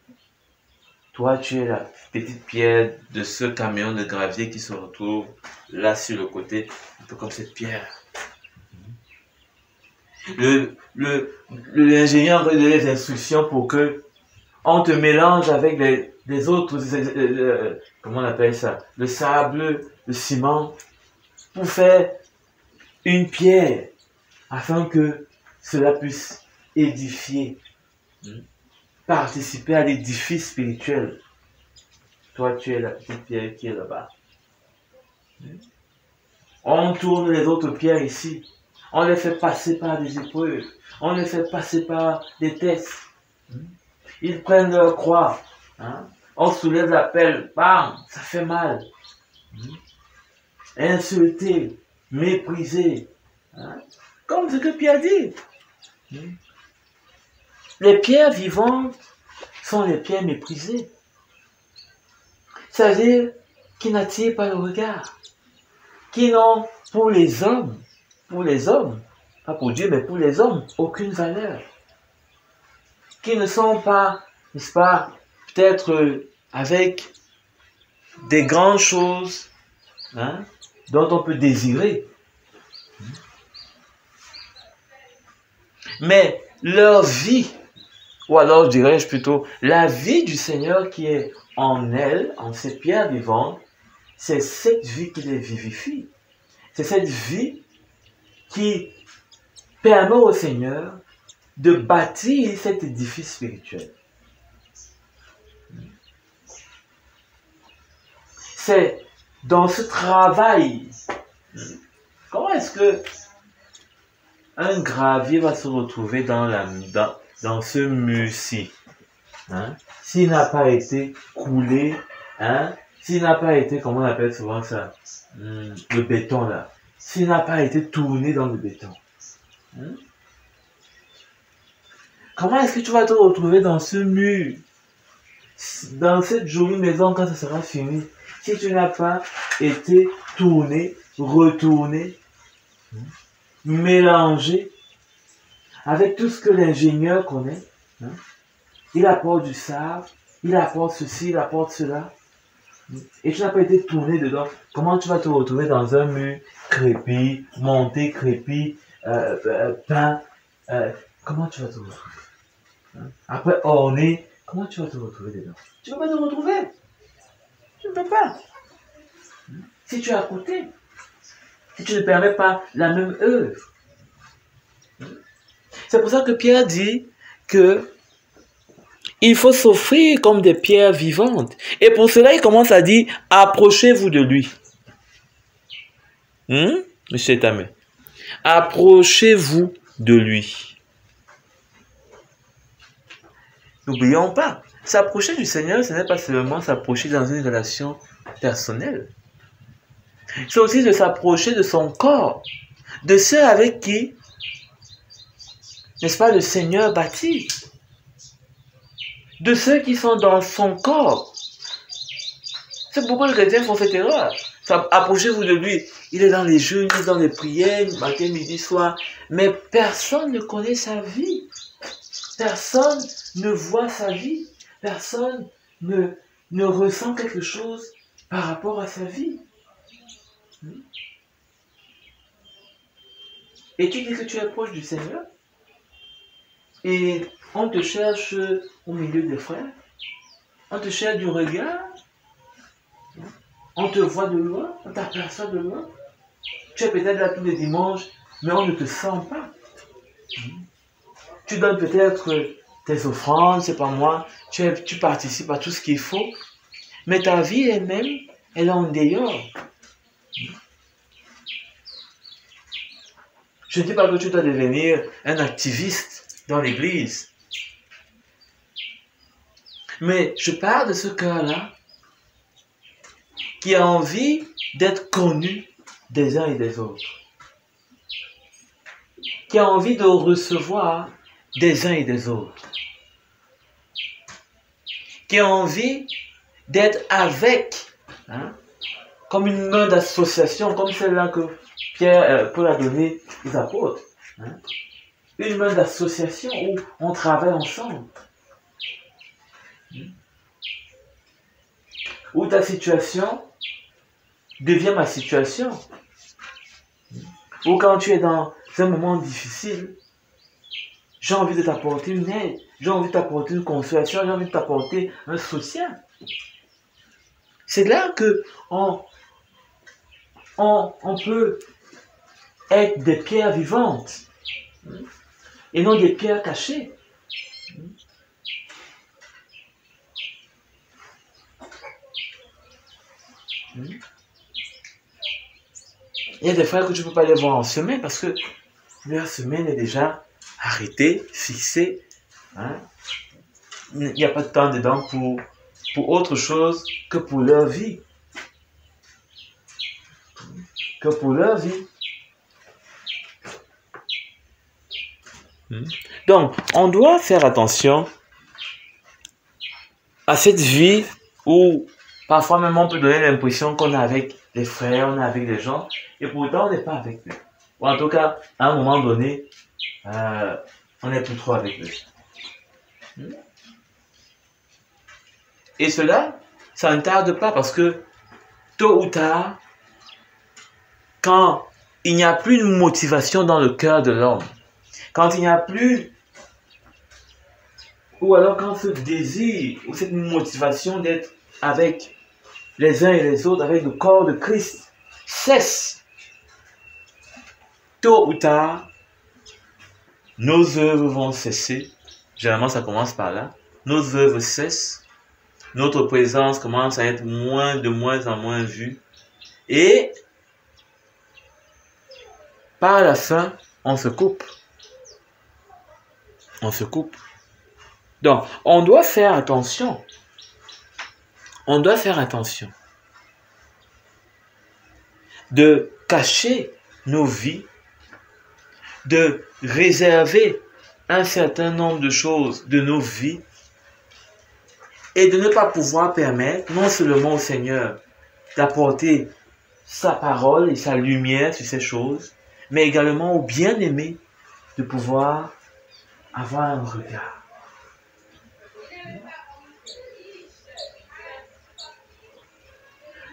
Toi, tu es la petite pierre de ce camion de gravier qui se retrouve là sur le côté, un peu comme cette pierre. L'ingénieur a donné les instructions pour que on te mélange avec les autres, comment on appelle ça, le sable, le ciment, pour faire une pierre, afin que cela puisse édifier, participer à l'édifice spirituel. Toi, tu es la petite pierre qui est là-bas. On tourne les autres pierres ici. On les fait passer par des épreuves. On les fait passer par des tests. Ils prennent leur croix. On soulève la pelle. Bam! Ça fait mal. Insulté, méprisé. Comme ce que Pierre dit. Les pierres vivantes sont les pierres méprisées. C'est-à-dire qui n'attirent pas le regard. Qui n'ont pour les hommes, pas pour Dieu, mais pour les hommes, aucune valeur. Qui ne sont pas, n'est-ce pas, peut-être avec des grandes choses dont on peut désirer. Mais leur vie, ou alors dirais-je plutôt, la vie du Seigneur qui est en elle, en ces pierres vivantes, c'est cette vie qui les vivifie. C'est cette vie qui permet au Seigneur de bâtir cet édifice spirituel. C'est dans ce travail. Comment est-ce que un gravier va se retrouver dans ce mur-ci, s'il n'a pas été coulé, s'il n'a pas été, comment on appelle souvent ça, le béton là, s'il n'a pas été tourné dans le béton. Comment est-ce que tu vas te retrouver dans ce mur, dans cette jolie maison quand ça sera fini, si tu n'as pas été tourné, retourné, mélangé avec tout ce que l'ingénieur connaît. Il apporte du sable, il apporte ceci, il apporte cela. Et tu n'as pas été tourné dedans. Comment tu vas te retrouver dans un mur crépi, monté, crépi, peint? Comment tu vas te retrouver? Après orné, comment tu vas te retrouver dedans? Tu ne peux pas te retrouver. Tu ne peux pas. Si tu es à côté, si tu ne permets pas la même œuvre. C'est pour ça que Pierre dit que il faut s'offrir comme des pierres vivantes. Et pour cela, il commence à dire, approchez-vous de lui. Monsieur Tamé, approchez-vous de lui. N'oublions pas, s'approcher du Seigneur, ce n'est pas seulement s'approcher dans une relation personnelle. C'est aussi de s'approcher de son corps, de ceux avec qui, n'est-ce pas, le Seigneur bâtit, de ceux qui sont dans son corps. C'est pourquoi les chrétiens font cette erreur. Approchez-vous de lui. Il est dans les jeûnes, il est dans les prières, matin, midi, soir, mais personne ne connaît sa vie. Personne ne voit sa vie. Personne ne ressent quelque chose par rapport à sa vie. Et tu dis que tu es proche du Seigneur et on te cherche au milieu des frères, on te cherche du regard, on te voit de loin, on t'aperçoit de loin. Tu es peut-être là tous les dimanches, mais on ne te sent pas. Tu donnes peut-être tes offrandes, c'est pas moi, tu participes à tout ce qu'il faut, mais ta vie elle-même, elle est en dehors. Je ne dis pas que tu dois devenir un activiste dans l'église. Mais je parle de ce cœur-là qui a envie d'être connu des uns et des autres. Qui a envie de recevoir des uns et des autres, qui a envie d'être avec, hein, comme une main d'association, comme celle-là que Paul a donnée aux apôtres. Hein. Une main d'association où on travaille ensemble. Où ta situation devient ma situation. Ou quand tu es dans un moment difficile, j'ai envie de t'apporter une aide, j'ai envie de t'apporter une consolation, j'ai envie de t'apporter un soutien. C'est là que on peut être des pierres vivantes et non des pierres cachées. Il y a des frères que tu ne peux pas les voir en semaine parce que leur semaine est déjà arrêtée, fixée. Hein? Il n'y a pas de temps dedans pour autre chose que pour leur vie. Que pour leur vie. Donc, on doit faire attention à cette vie où parfois même on peut donner l'impression qu'on est avec les frères, on est avec les gens, et pourtant on n'est pas avec eux. Ou en tout cas, à un moment donné, on n'est plus trop avec eux. Et cela, ça ne tarde pas parce que tôt ou tard, quand il n'y a plus de motivation dans le cœur de l'homme, quand il n'y a plus, ou alors quand ce désir ou cette motivation d'être avec les uns et les autres, avec le corps de Christ, cesse, tôt ou tard, nos œuvres vont cesser. Généralement, ça commence par là. Nos œuvres cessent. Notre présence commence à être de moins en moins vue. Et par la fin, on se coupe. On se coupe. Donc, on doit faire attention. On doit faire attention de cacher nos vies, de réserver un certain nombre de choses de nos vies et de ne pas pouvoir permettre non seulement au Seigneur d'apporter sa parole et sa lumière sur ces choses, mais également au bien-aimé de pouvoir avoir un regard.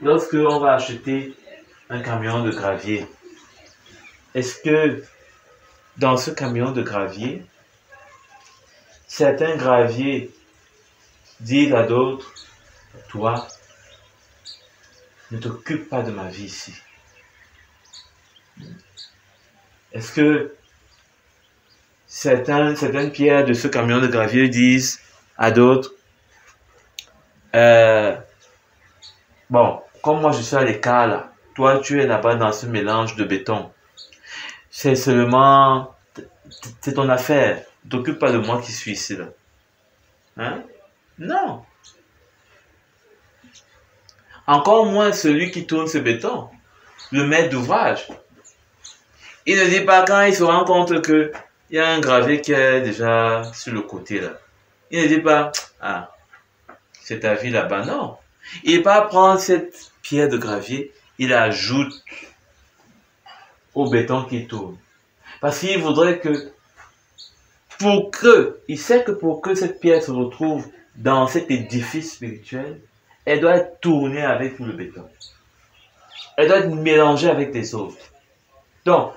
Lorsque on va acheter un camion de gravier, est-ce que dans ce camion de gravier, certains graviers disent à d'autres, toi, ne t'occupe pas de ma vie ici. Est-ce que certaines pierres de ce camion de gravier disent à d'autres, bon, comme moi je suis à l'écart là, toi tu es là-bas dans ce mélange de béton. C'est seulement, c'est ton affaire. Ne t'occupe pas de moi qui suis ici là. Hein? Non. Encore moins celui qui tourne ce béton, le maître d'ouvrage. Il ne dit pas quand il se rend compte qu'il y a un gravier qui est déjà sur le côté là. Il ne dit pas, ah, c'est ta vie là-bas. Non. Il va prendre cette pierre de gravier, il ajoute au béton qui tourne. Parce qu'il voudrait que, il sait que pour que cette pierre se retrouve dans cet édifice spirituel, elle doit être tournée avec tout le béton. Elle doit être mélangée avec les autres. Donc,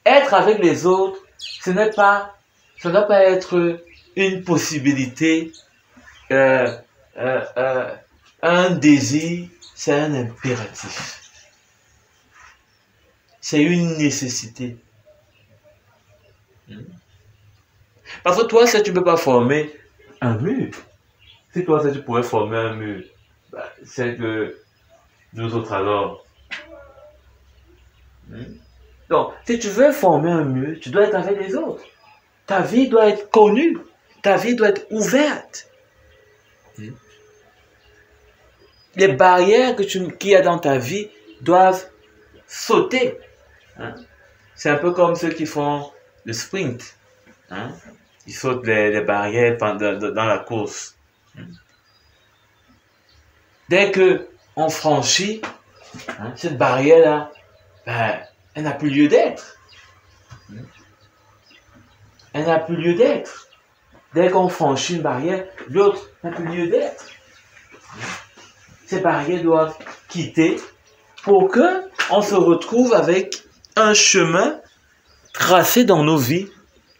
être avec les autres, ça ne doit pas être une possibilité, un désir, c'est un impératif. C'est une nécessité. Parce que toi, si tu ne peux pas former un mur, si toi, si tu pourrais former un mur, c'est que nous autres alors. Donc, si tu veux former un mur, tu dois être avec les autres. Ta vie doit être connue. Ta vie doit être ouverte. Les barrières qu'il y a dans ta vie doivent sauter. C'est un peu comme ceux qui font le sprint. il saute les barrières dans la course. Dès que on franchit cette barrière-là, ben, elle n'a plus lieu d'être. Elle n'a plus lieu d'être. Dès qu'on franchit une barrière, l'autre n'a plus lieu d'être. Ces barrières doivent quitter pour que on se retrouve avec un chemin tracé dans nos vies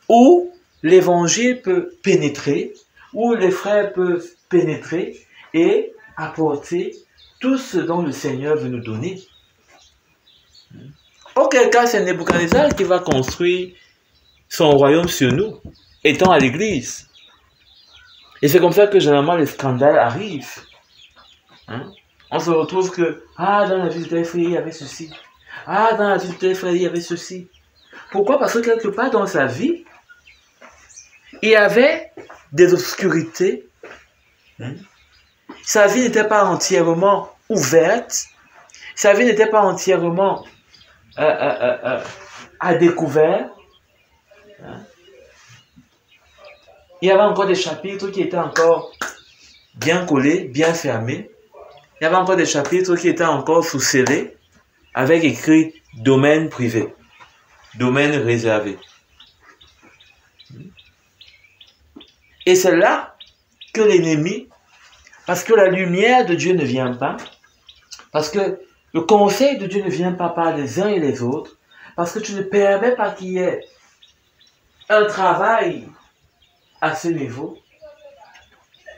où l'évangile peut pénétrer, où les frères peuvent pénétrer et apporter tout ce dont le Seigneur veut nous donner. Auquel cas, c'est Nebuchadnezzar qui va construire son royaume sur nous, étant à l'église. Et c'est comme ça que généralement les scandales arrivent. On se retrouve que, dans la vie de tel frère, il y avait ceci. Dans la vie de tel frère, il y avait ceci. Pourquoi? Parce que quelque part dans sa vie, il y avait des obscurités. Sa vie n'était pas entièrement ouverte. Sa vie n'était pas entièrement à découvert. Il y avait encore des chapitres qui étaient encore bien collés, bien fermés. Il y avait encore des chapitres qui étaient encore sous scellés, avec écrit domaine privé, domaine réservé. Et c'est là que l'ennemi, parce que la lumière de Dieu ne vient pas, parce que le conseil de Dieu ne vient pas par les uns et les autres, parce que tu ne permets pas qu'il y ait un travail à ce niveau,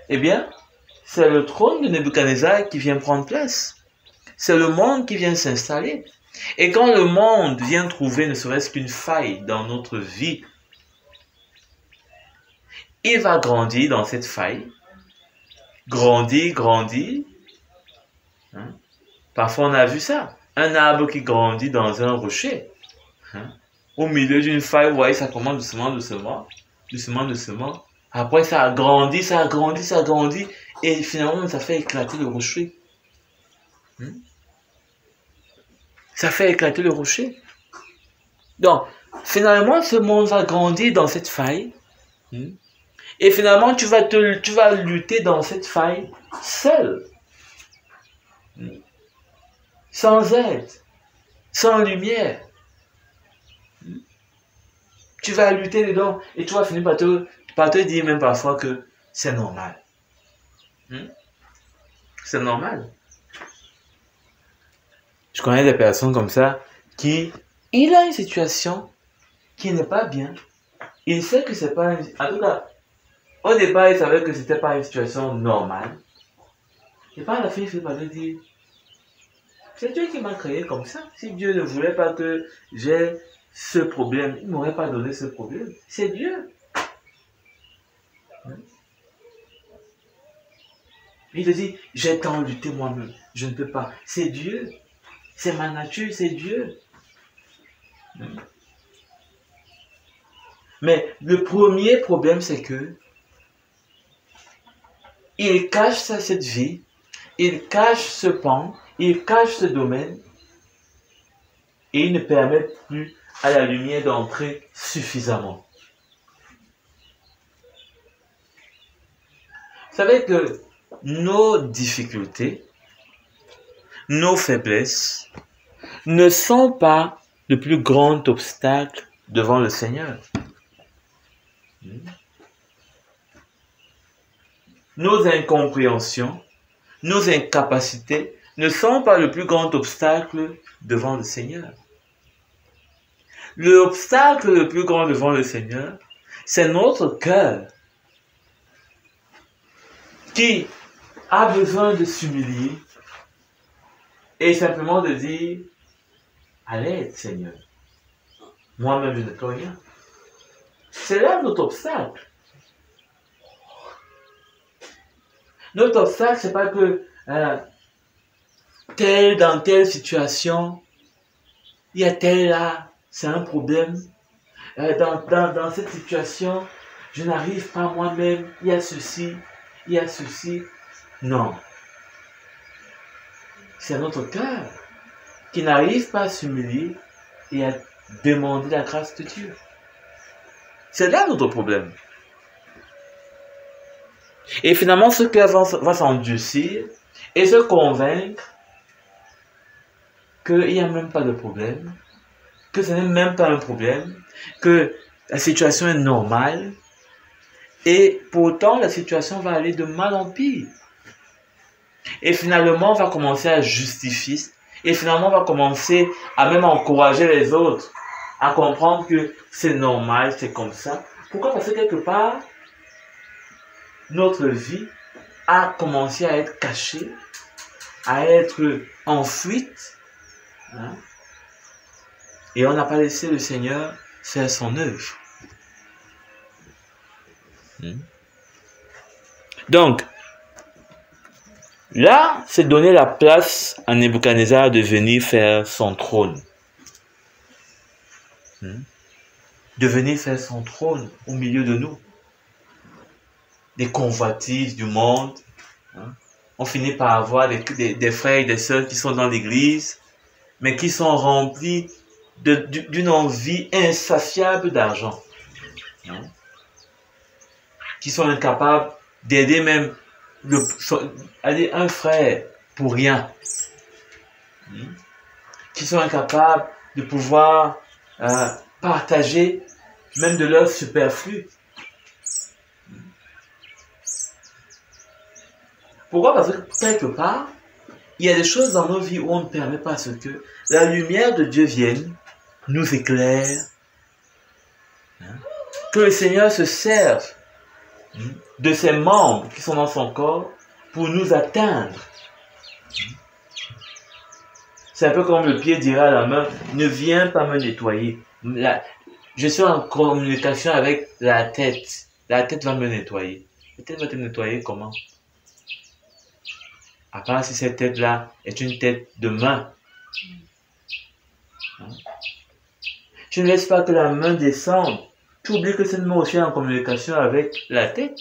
eh bien, c'est le trône de Nebuchadnezzar qui vient prendre place. C'est le monde qui vient s'installer. Et quand le monde vient trouver ne serait-ce qu'une faille dans notre vie, il va grandir dans cette faille. Grandir. Parfois, on a vu ça. Un arbre qui grandit dans un rocher. Au milieu d'une faille, vous voyez, ça commence doucement. Après, ça a grandi. Et finalement, ça fait éclater le rocher. Ça fait éclater le rocher. Donc, finalement, ce monde va grandir dans cette faille. Et finalement, tu vas lutter dans cette faille seul. Sans aide. Sans lumière. Tu vas lutter dedans. Et tu vas finir par te dire même parfois que c'est normal. C'est normal. Je connais des personnes comme ça il a une situation qui n'est pas bien. Il sait que c'est pas... En tout cas, au départ, il savait que c'était pas une situation normale. Et par la fin, il fait par lui dire, c'est Dieu qui m'a créé comme ça. Si Dieu ne voulait pas que j'ai ce problème, il ne m'aurait pas donné ce problème. C'est Dieu. Il te dit, j'ai tant lutté moi-même, je ne peux pas. C'est Dieu. C'est ma nature, c'est Dieu. Mais le premier problème, c'est que il cache cette vie, il cache ce pan, il cache ce domaine, et il ne permet plus à la lumière d'entrer suffisamment. Vous savez que nos difficultés, nos faiblesses ne sont pas le plus grand obstacle devant le Seigneur. Nos incompréhensions, nos incapacités ne sont pas le plus grand obstacle devant le Seigneur. L'obstacle le plus grand devant le Seigneur, c'est notre cœur qui a besoin de s'humilier et simplement de dire à l'aide, Seigneur. Moi-même, je ne peux rien. C'est là notre obstacle. Notre obstacle, c'est pas que dans telle situation, il y a tel là, c'est un problème. Dans cette situation, je n'arrive pas moi-même, il y a ceci. Non. C'est notre cœur qui n'arrive pas à s'humilier et à demander la grâce de Dieu. C'est là notre problème. Et finalement, ce cœur va s'endurcir et se convaincre qu'il n'y a même pas de problème, que ce n'est même pas un problème, que la situation est normale, et pourtant la situation va aller de mal en pire. Et finalement, on va commencer à justifier, et finalement, on va commencer à même encourager les autres à comprendre que c'est normal, c'est comme ça. Pourquoi? Parce que quelque part, notre vie a commencé à être cachée, à être en fuite, hein? Et on n'a pas laissé le Seigneur faire son œuvre. Donc, là, c'est donner la place à Nebuchadnezzar de venir faire son trône. De venir faire son trône au milieu de nous. Des convoitises du monde. On finit par avoir des frères et des sœurs qui sont dans l'église, mais qui sont remplis d'une envie insatiable d'argent. Qui sont incapables d'aider même un frère pour rien. Qui sont incapables de pouvoir partager même de leur superflu. Pourquoi? Parce que quelque part, il y a des choses dans nos vies où on ne permet pas ce que la lumière de Dieu vienne, nous éclaire, que le Seigneur se serve de ses membres qui sont dans son corps pour nous atteindre. C'est un peu comme le pied dira à la main, ne viens pas me nettoyer. Je suis en communication avec la tête. La tête va me nettoyer. La tête va te nettoyer comment? À part si cette tête-là est une tête de main. Tu ne laisses pas que la main descende. Tu oublies que cette main aussi est en communication avec la tête.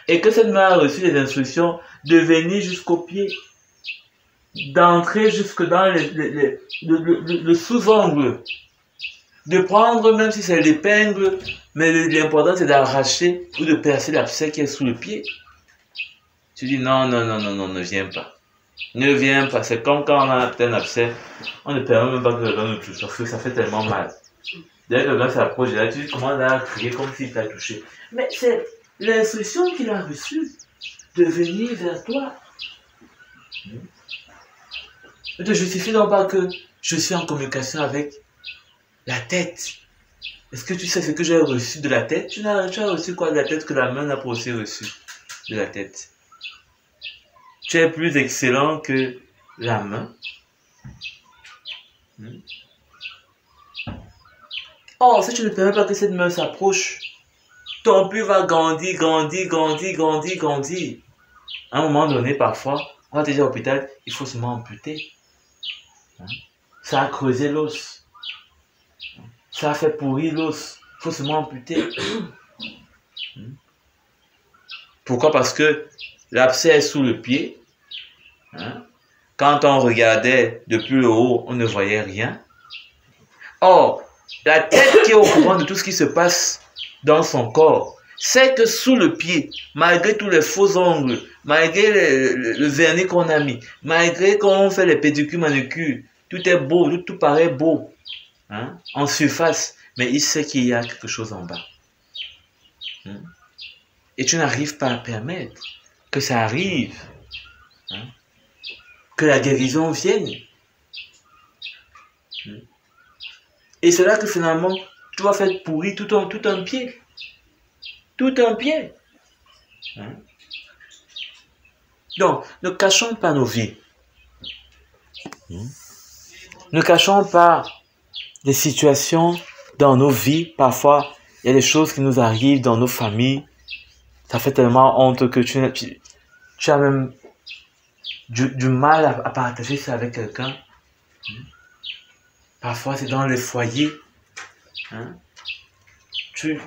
Et que cette main a reçu les instructions de venir jusqu'au pied. D'entrer jusque dans le sous-ongle. De prendre, même si c'est l'épingle, mais l'important c'est d'arracher ou de percer l'abcès qui est sous le pied. Tu dis non, ne viens pas. Ne viens pas. C'est comme quand on a un abcès, on ne permet même pas que quelqu'un nous touche parce que ça fait tellement mal. Dès que quelqu'un s'approche de là, tu commences à crier comme s'il t'a touché. Mais c'est l'instruction qu'il a reçue de venir vers toi. Ne te justifie non pas que je suis en communication avec la tête. Est-ce que tu sais ce que j'ai reçu de la tête? Tu as reçu quoi de la tête que la main n'a pas aussi reçu de la tête? Tu es plus excellent que la main. Or, si tu ne permets pas que cette main s'approche, ton puits va grandir. À un moment donné, parfois, on va te dire à l'hôpital, il faut seulement amputer. Ça a creusé l'os. Ça a fait pourrir l'os. Il faut seulement amputer. Pourquoi? Parce que l'abcès est sous le pied. Quand on regardait depuis le haut, on ne voyait rien. Or, la tête qui est au courant de tout ce qui se passe dans son corps, sait que sous le pied, malgré tous les faux ongles, malgré le vernis qu'on a mis, malgré qu'on fait les pédicures, manucures, tout est beau, tout paraît beau, en surface, mais il sait qu'il y a quelque chose en bas. Et tu n'arrives pas à permettre que ça arrive, que la guérison vienne. Et c'est là que finalement, tu vas faire pourrir tout un pied. Tout un pied. Donc, ne cachons pas nos vies. Ne cachons pas des situations dans nos vies. Parfois, il y a des choses qui nous arrivent dans nos familles. Ça fait tellement honte que tu as même du mal à partager ça avec quelqu'un. Parfois, c'est dans les foyers. Tu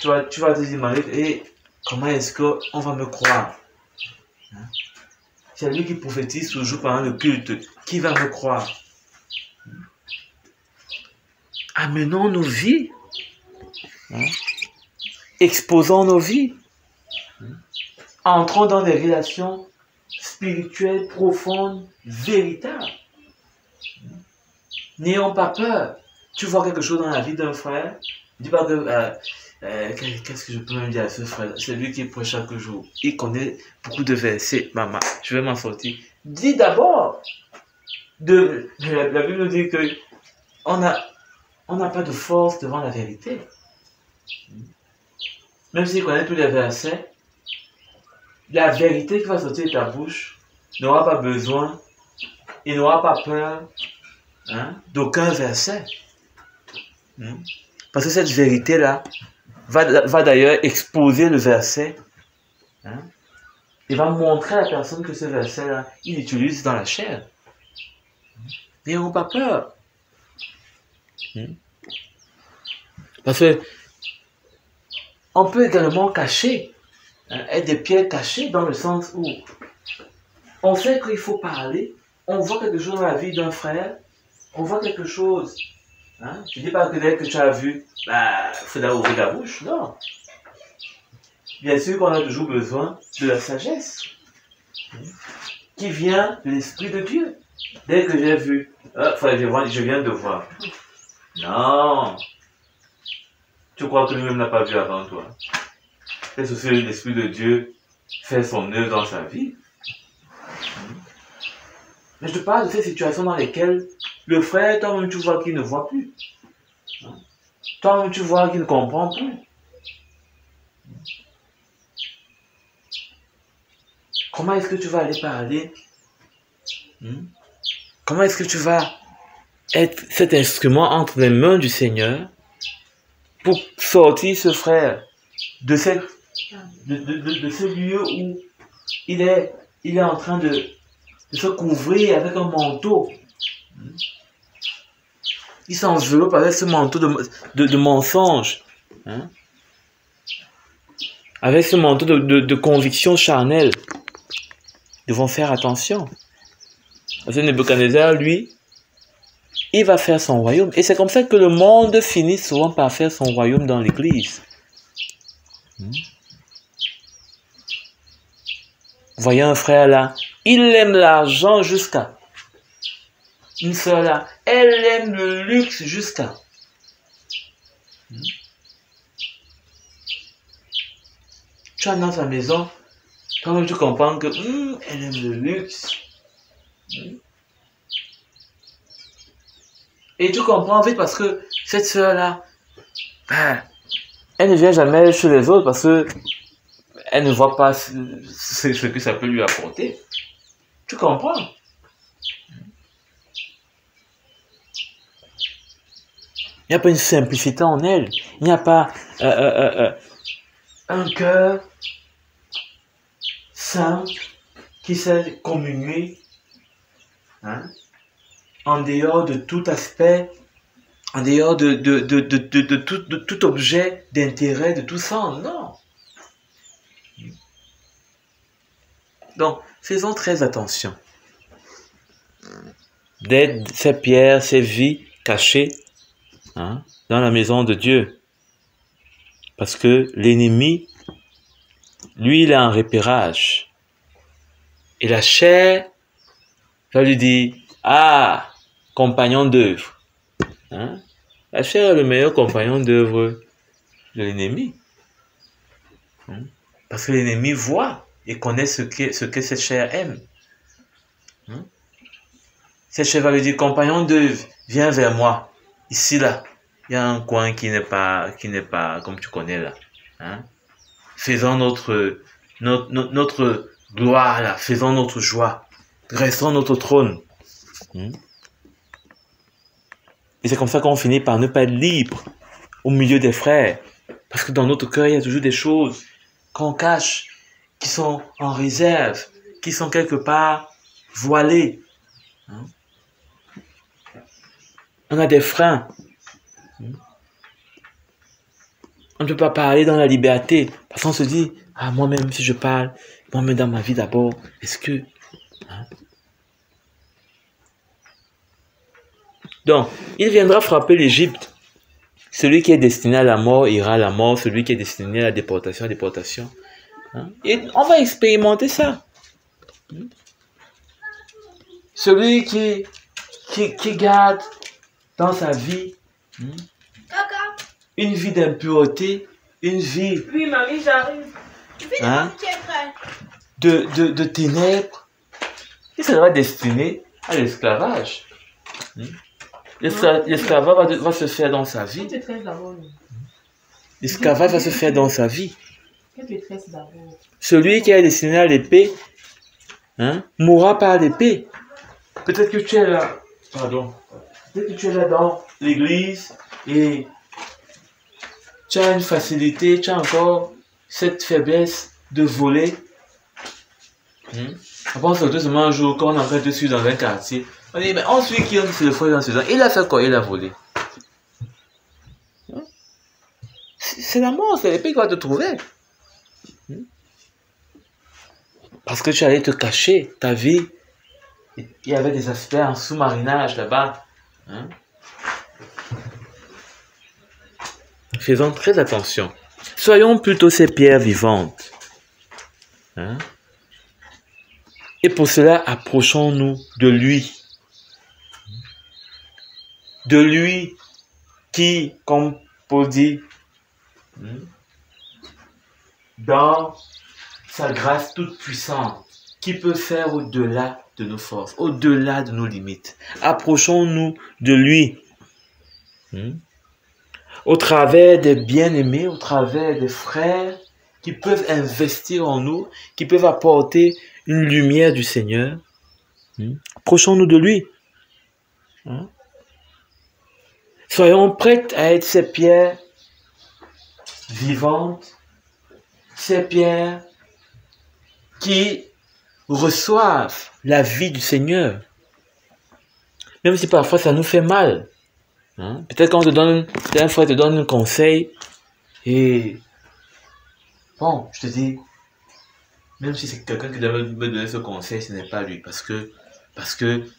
vas te demander, comment est-ce qu'on va me croire? C'est lui qui prophétise toujours pendant le culte. Qui va me croire? Amenons nos vies. Exposons nos vies. entrons dans des relations spirituelles profondes, véritables. N'ayons pas peur. Tu vois quelque chose dans la vie d'un frère, dis pas que qu'est-ce que je peux même dire à ce frère? C'est lui qui prêche chaque jour. Il connaît beaucoup de versets. Maman, je vais m'en sortir. Dis d'abord. La Bible nous dit que on n'a pas de force devant la vérité. Même s'il connaît tous les versets, la vérité qui va sortir de ta bouche n'aura pas besoin, il n'aura pas peur d'aucun verset. Parce que cette vérité-là va d'ailleurs exposer le verset. Il va montrer à la personne que ce verset-là, il l'utilise dans la chair. N'ayons pas peur. Parce que on peut également cacher, être des pierres cachées dans le sens où on sait qu'il faut parler, on voit quelque chose dans la vie d'un frère, on voit quelque chose. Je ne dis pas que dès que tu as vu, il faudra ouvrir la bouche, non. Bien sûr qu'on a toujours besoin de la sagesse qui vient de l'Esprit de Dieu. Dès que j'ai vu, je viens de voir. Non. Tu crois que lui-même n'a pas vu avant toi? Est-ce que l'Esprit de Dieu fait son œuvre dans sa vie? Mais je te parle de ces situations dans lesquelles le frère, toi-même, tu vois qu'il ne voit plus. Toi-même, tu vois qu'il ne comprend plus. Comment est-ce que tu vas aller parler? Comment est-ce que tu vas être cet instrument entre les mains du Seigneur pour sortir ce frère de ce lieu où il est en train de se couvrir avec un manteau? Il s'enveloppe avec ce manteau de mensonge. Avec ce manteau de conviction charnelle. Nous devons faire attention. Parce que Nebuchadnezzar, lui, il va faire son royaume. Et c'est comme ça que le monde finit souvent par faire son royaume dans l'église. Voyez un frère là, il aime l'argent jusqu'à. Une sœur là, elle aime le luxe jusqu'à. Tu as dans sa maison, quand même tu comprends que elle aime le luxe. Et tu comprends vite parce que cette sœur là, elle ne vient jamais chez les autres parce que elle ne voit pas ce que ça peut lui apporter. Tu comprends? Il n'y a pas une simplicité en elle. Il n'y a pas un cœur simple qui sait communier en dehors de tout aspect, en dehors de tout objet d'intérêt, de tout sens. Non. Donc, faisons très attention d'être ces pierres, ces vies cachées dans la maison de Dieu. Parce que l'ennemi, lui, il est en repérage. Et la chair va lui dire, compagnon d'œuvre. La chair est le meilleur compagnon d'œuvre de l'ennemi. Parce que l'ennemi voit et connaît ce que cette chair aime. Cette chair va lui dire, compagnon d'œuvre, viens vers moi. Ici, là, il y a un coin qui n'est pas comme tu connais là. Faisons notre gloire là, faisons notre joie. Restons notre trône. Et c'est comme ça qu'on finit par ne pas être libre au milieu des frères. Parce que dans notre cœur, il y a toujours des choses qu'on cache, qui sont en réserve, qui sont quelque part voilées. On a des freins. On ne peut pas parler dans la liberté. Parce qu'on se dit, moi-même, si je parle, moi-même dans ma vie d'abord, est-ce que... Donc, il viendra frapper l'Égypte. Celui qui est destiné à la mort ira à la mort. Celui qui est destiné à la déportation, Hein? Et on va expérimenter ça. Celui qui garde dans sa vie une vie d'impureté, une vie hein, de ténèbres, il sera destiné à l'esclavage. L'esclavage va se faire dans sa vie. L'esclavage va se faire dans sa vie. Celui qui est destiné à l'épée hein, mourra par l'épée. Peut-être que tu es là, peut-être que tu es là dans l'église et tu as une facilité, tu as encore cette faiblesse de voler. On pense tout seulement un jour quand on est en train de suivre dans un quartier. On dit, mais on suit qui, on dit c'est le frère dans ce temps. Il a fait quoi? Il a volé. C'est la mort, c'est l'épée qui va te trouver. Parce que tu allais te cacher ta vie. Il y avait des aspects en sous-marinage là-bas. Hein? Faisons très attention. Soyons plutôt ces pierres vivantes. Hein? Et pour cela, approchons-nous de lui. De lui qui, comme Paul dit, dans sa grâce toute puissante, qui peut faire au-delà de nos forces, au-delà de nos limites. Approchons-nous de lui. Au travers des bien-aimés, au travers des frères qui peuvent investir en nous, qui peuvent apporter une lumière du Seigneur. Approchons-nous de lui. Soyons prêts à être ces pierres vivantes, ces pierres qui reçoivent la vie du Seigneur. Même si parfois ça nous fait mal. Peut-être quand un frère te donne un conseil et bon, je te dis, même si c'est quelqu'un qui devait me donner ce conseil, ce n'est pas lui.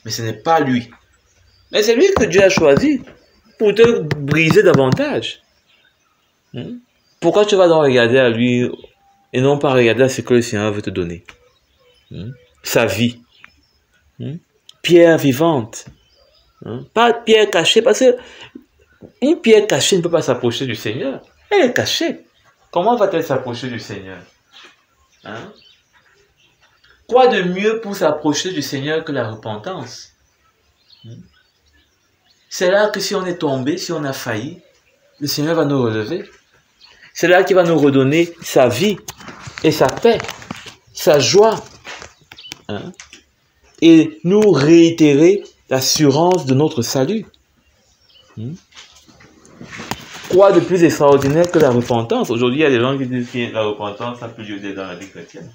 Mais ce n'est pas lui. Mais c'est lui que Dieu a choisi pour te briser davantage. Pourquoi tu vas donc regarder à lui et non pas regarder à ce que le Seigneur veut te donner? Sa vie. Pierre vivante. Pas pierre cachée, parce que une pierre cachée ne peut pas s'approcher du Seigneur. Elle est cachée. Comment va-t-elle s'approcher du Seigneur? Quoi de mieux pour s'approcher du Seigneur que la repentance? C'est là que si on est tombé, si on a failli, le Seigneur va nous relever. C'est là qu'il va nous redonner sa vie et sa paix, sa joie. Et nous réitérer l'assurance de notre salut. Quoi de plus extraordinaire que la repentance? Aujourd'hui, il y a des gens qui disent que la repentance n'a plus lieu d'être dans la vie chrétienne.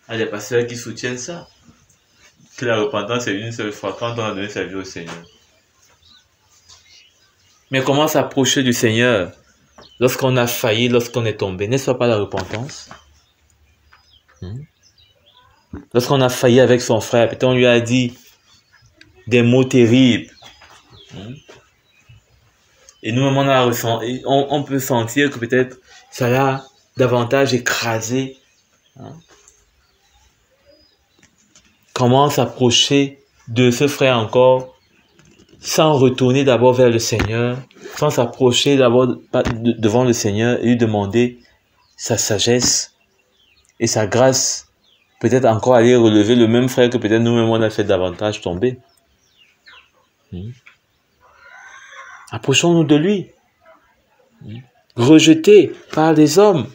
Il y a des pasteurs qui soutiennent ça. Que la repentance c'est une seule fois quand on a donné sa vie au Seigneur. Mais comment s'approcher du Seigneur lorsqu'on a failli, lorsqu'on est tombé? N'est-ce pas la repentance? Lorsqu'on a failli avec son frère, peut-être on lui a dit des mots terribles. Et nous-mêmes, on peut sentir que peut-être ça l'a davantage écrasé. Comment s'approcher de ce frère encore sans retourner d'abord vers le Seigneur, sans s'approcher d'abord devant le Seigneur et lui demander sa sagesse et sa grâce, peut-être encore aller relever le même frère que peut-être nous-mêmes on a fait davantage tomber. Approchons-nous de lui, rejeté par les hommes,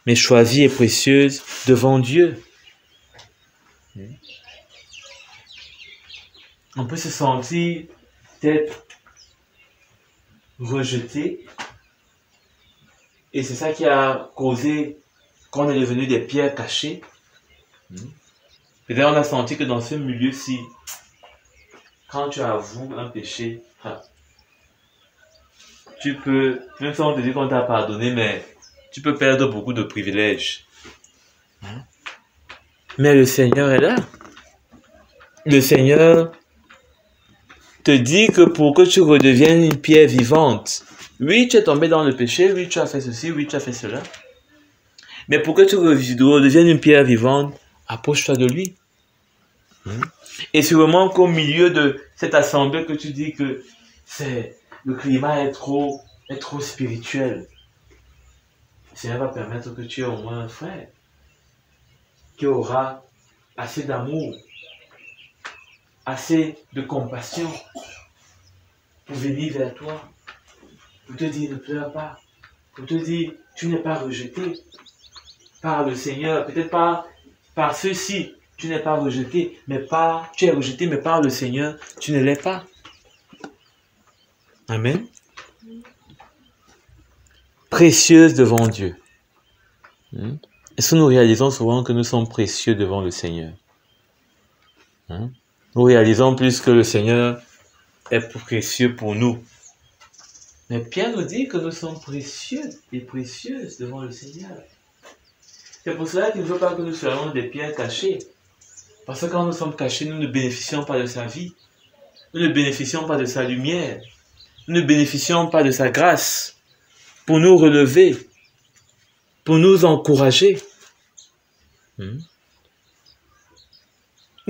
mais choisie et précieuse devant Dieu. On peut se sentir peut-être rejeté, et c'est ça qui a causé qu'on est devenu des pierres cachées. Peut-être on a senti que dans ce milieu-ci, quand tu avoues un péché, tu peux, même si on te dit qu'on t'a pardonné, mais tu peux perdre beaucoup de privilèges. Mais le Seigneur est là. Le Seigneur te dit que pour que tu redeviennes une pierre vivante, oui, tu es tombé dans le péché, oui, tu as fait ceci, oui, tu as fait cela. Mais pour que tu redeviennes une pierre vivante, approche-toi de lui. Et sûrement qu'au milieu de cette assemblée que tu dis que le climat est trop spirituel, le Seigneur va permettre que tu aies au moins un frère qui aura assez d'amour, assez de compassion pour venir vers toi, pour te dire ne pleure pas, pour te dire tu n'es pas rejeté par le Seigneur, peut-être pas par ceux-ci, tu n'es pas rejeté, tu es rejeté, mais par le Seigneur, tu ne l'es pas. Amen. Précieuse devant Dieu. Est-ce que nous réalisons souvent que nous sommes précieux devant le Seigneur? Nous réalisons plus que le Seigneur est précieux pour nous. Mais Pierre nous dit que nous sommes précieux et précieuses devant le Seigneur. C'est pour cela qu'il ne veut pas que nous soyons des pierres cachées. Parce que quand nous sommes cachés, nous ne bénéficions pas de sa vie. Nous ne bénéficions pas de sa lumière. Nous ne bénéficions pas de sa grâce pour nous relever, pour nous encourager. Nous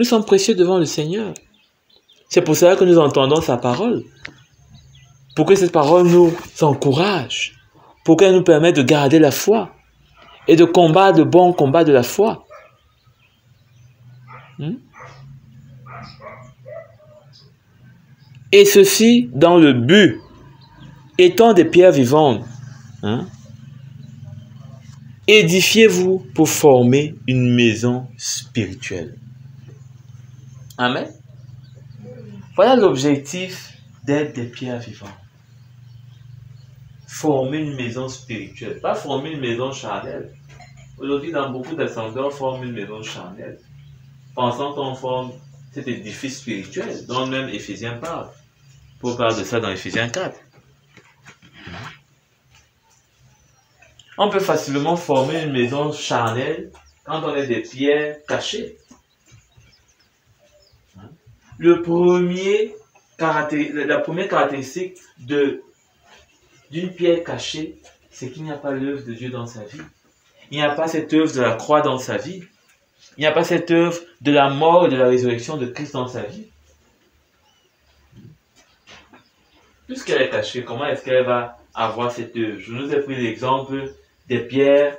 sommes précieux devant le Seigneur. C'est pour cela que nous entendons sa parole. Pour que cette parole nous encourage. Pour qu'elle nous permette de garder la foi. Et de combattre le bon combat de la foi. Et ceci dans le but, étant des pierres vivantes, édifiez-vous pour former une maison spirituelle. Amen. Voilà l'objectif d'être des pierres vivantes. Former une maison spirituelle, pas former une maison charnelle. Aujourd'hui, dans beaucoup d'assemblées, on forme une maison charnelle, pensant qu'on forme cet édifice spirituel, dont même Éphésiens parle. Paul parle de ça dans Éphésiens 4. On peut facilement former une maison charnelle quand on est des pierres cachées. La première caractéristique d'une pierre cachée, c'est qu'il n'y a pas l'œuvre de Dieu dans sa vie. Il n'y a pas cette œuvre de la croix dans sa vie. Il n'y a pas cette œuvre de la mort et de la résurrection de Christ dans sa vie. Puisqu'elle est cachée, comment est-ce qu'elle va avoir cette œuvre? Je nous ai pris l'exemple des pierres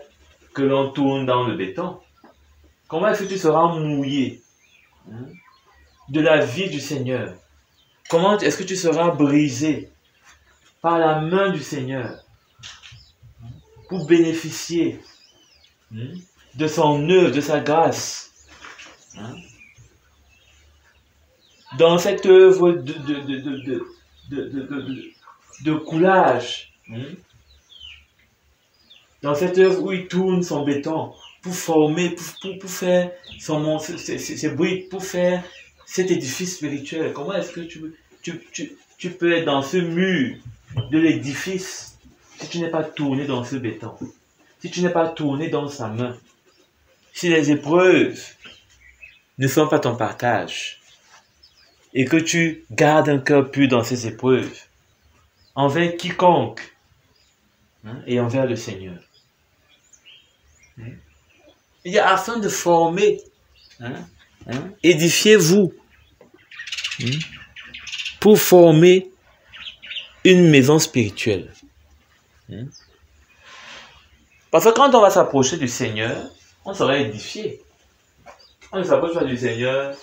que l'on tourne dans le béton. Comment est-ce que tu seras mouillé de la vie du Seigneur? Comment est-ce que tu seras brisé par la main du Seigneur pour bénéficier de son œuvre, de sa grâce, dans cette œuvre de coulage, dans cette œuvre où il tourne son béton pour former, pour faire ses briques, pour faire cet édifice spirituel. Comment est-ce que tu peux être dans ce mur de l'édifice si tu n'es pas tourné dans ce béton, si tu n'es pas tourné dans sa main, si les épreuves ne sont pas ton partage et que tu gardes un cœur pur dans ces épreuves envers quiconque et envers le Seigneur. Il y a afin de former, édifiez-vous pour former une maison spirituelle. Parce que quand on va s'approcher du Seigneur, on sera édifié. On ne s'approche pas du Seigneur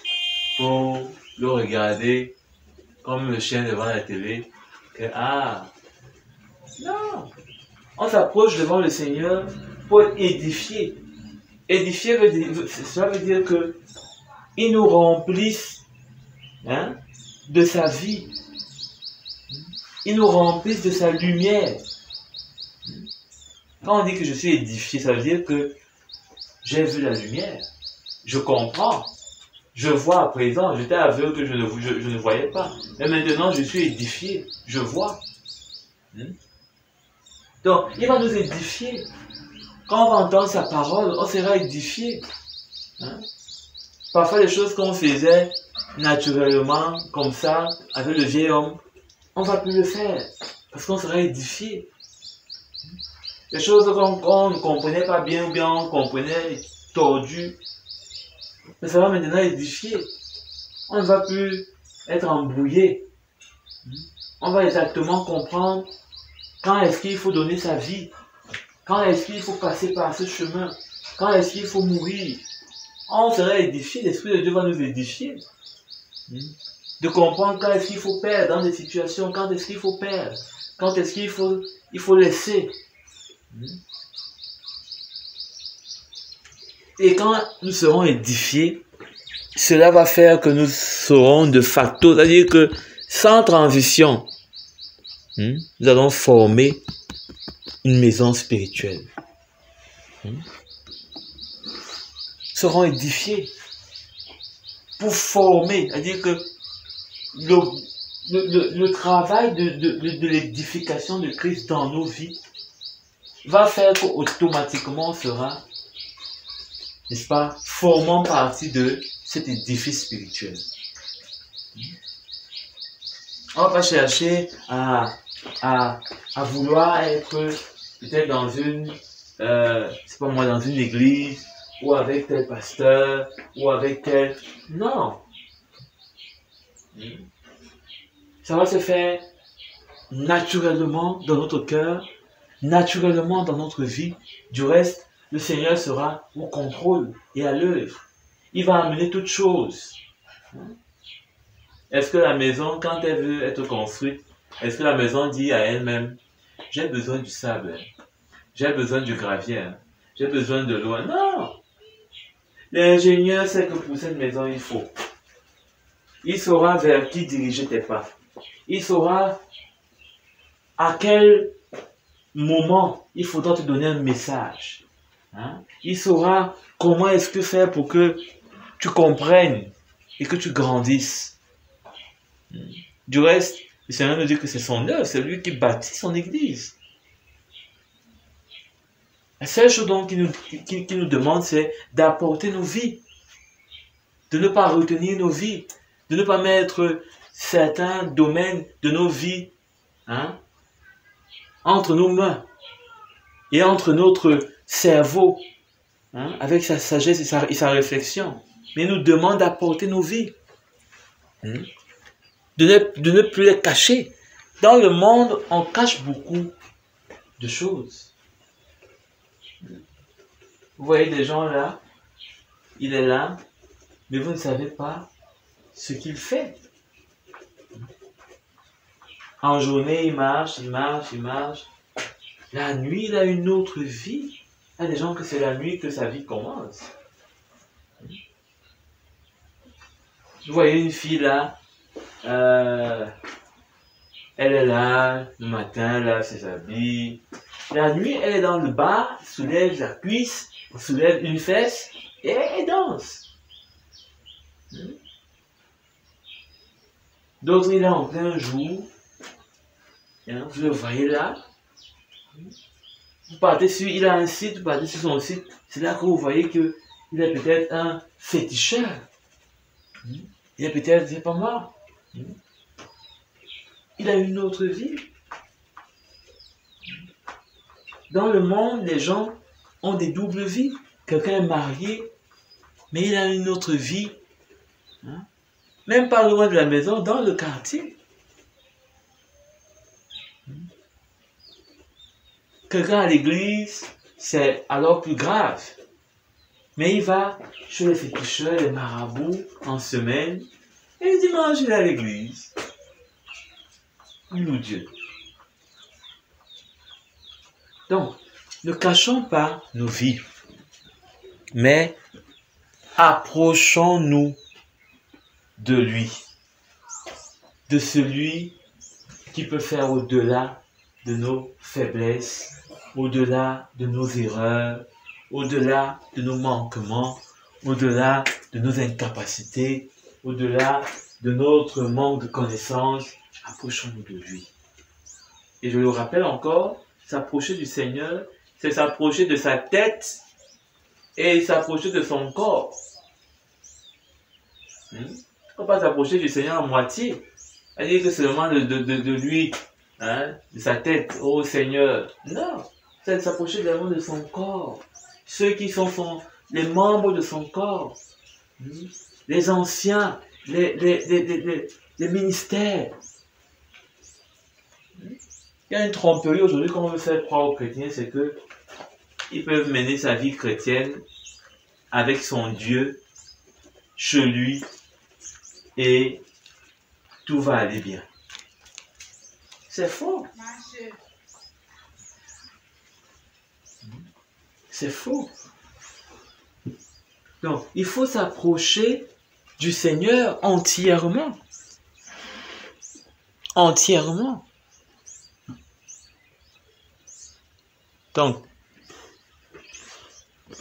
pour le regarder comme le chien devant la télé. Non! On s'approche devant le Seigneur pour être édifié. Édifier, cela veut dire que il nous remplisse de sa vie. Il nous remplisse de sa lumière. Quand on dit que je suis édifié, ça veut dire que j'ai vu la lumière. Je comprends. Je vois à présent. J'étais aveugle, je ne voyais pas. Mais maintenant, je suis édifié. Je vois. Donc, il va nous édifier. Quand on va entendre sa parole, on sera édifié. Parfois, les choses qu'on faisait naturellement, comme ça, avec le vieil homme, on ne va plus le faire. Parce qu'on sera édifié. les choses qu'on ne comprenait pas bien ou bien on comprenait tordues, mais ça va maintenant édifier. On ne va plus être embrouillé. On va exactement comprendre quand est-ce qu'il faut donner sa vie, quand est-ce qu'il faut passer par ce chemin, quand est-ce qu'il faut mourir. On sera édifié, l'Esprit de Dieu va nous édifier. De comprendre quand est-ce qu'il faut perdre dans des situations, quand est-ce qu'il faut perdre, quand est-ce qu'il faut laisser. Et quand nous serons édifiés, cela va faire que nous serons de facto, c'est-à-dire que sans transition, nous allons former une maison spirituelle. Nous serons édifiés pour former, c'est-à-dire que le travail de l'édification de Christ dans nos vies va faire qu'automatiquement on sera, n'est-ce pas, formant partie de cet édifice spirituel. On ne va pas chercher à vouloir être peut-être dans une, c'est pas moi, dans une église, ou avec tel pasteur, ou avec tel... Non. Ça va se faire naturellement dans notre cœur, naturellement dans notre vie. Du reste, le Seigneur sera au contrôle et à l'œuvre. Il va amener toutes choses. Est-ce que la maison, quand elle veut être construite, est-ce que la maison dit à elle-même, j'ai besoin du sable, j'ai besoin du gravier, j'ai besoin de l'eau? Non! L'ingénieur sait que pour cette maison, il faut. Il saura vers qui diriger tes pas. Il saura à quel moment il faudra te donner un message. Il saura comment est-ce que faire pour que tu comprennes et que tu grandisses. Du reste, le Seigneur nous dit que c'est son œuvre, c'est lui qui bâtit son église. La seule chose donc qu'il nous demande, c'est d'apporter nos vies, de ne pas retenir nos vies, de ne pas mettre certains domaines de nos vies entre nos mains et entre notre cerveau, avec sa sagesse et sa réflexion. Mais il nous demande d'apporter nos vies, de ne plus les cacher. Dans le monde, on cache beaucoup de choses. Vous voyez des gens là, il est là, mais vous ne savez pas ce qu'il fait. En journée, il marche. La nuit, il a une autre vie. Il y a des gens que c'est la nuit que sa vie commence. Vous voyez une fille là, elle est là, le matin, là, elle s'habille. La nuit, elle est dans le bar, soulève la cuisse, soulève une fesse, et elle danse. D'autres, il est en plein jour. Vous le voyez là. Vous partez sur, il a un site, vous partez sur son site. C'est là que vous voyez qu'il est peut-être un féticheur. Il est peut-être, c'est pas moi. Il a une autre vie. Dans le monde, les gens ont des doubles vies. Quelqu'un est marié, mais il a une autre vie. Même pas loin de la maison, dans le quartier. Quelqu'un à l'église, c'est alors plus grave. Mais il va chez les féticheurs, les marabouts, en semaine, et le dimanche, il est à l'église. Il loue Dieu. Donc, ne cachons pas nos vies, mais approchons-nous de lui, de celui qui peut faire au-delà de nos faiblesses, au-delà de nos erreurs, au-delà de nos manquements, au-delà de nos incapacités, au-delà de notre manque de connaissances. Approchons-nous de lui. Et je le rappelle encore, s'approcher du Seigneur, c'est s'approcher de sa tête et s'approcher de son corps. On ne peut pas s'approcher du Seigneur à moitié. C'est-à-dire que seulement de lui, de sa tête, oh Seigneur. Non. c'est de s'approcher également de son corps. Ceux qui sont les membres de son corps. Les anciens, les ministères. Il y a une tromperie aujourd'hui qu'on veut faire croire aux chrétiens, c'est que ils peuvent mener sa vie chrétienne avec son Dieu chez lui et tout va aller bien. C'est faux. C'est faux. Donc, il faut s'approcher du Seigneur entièrement. Entièrement. Donc,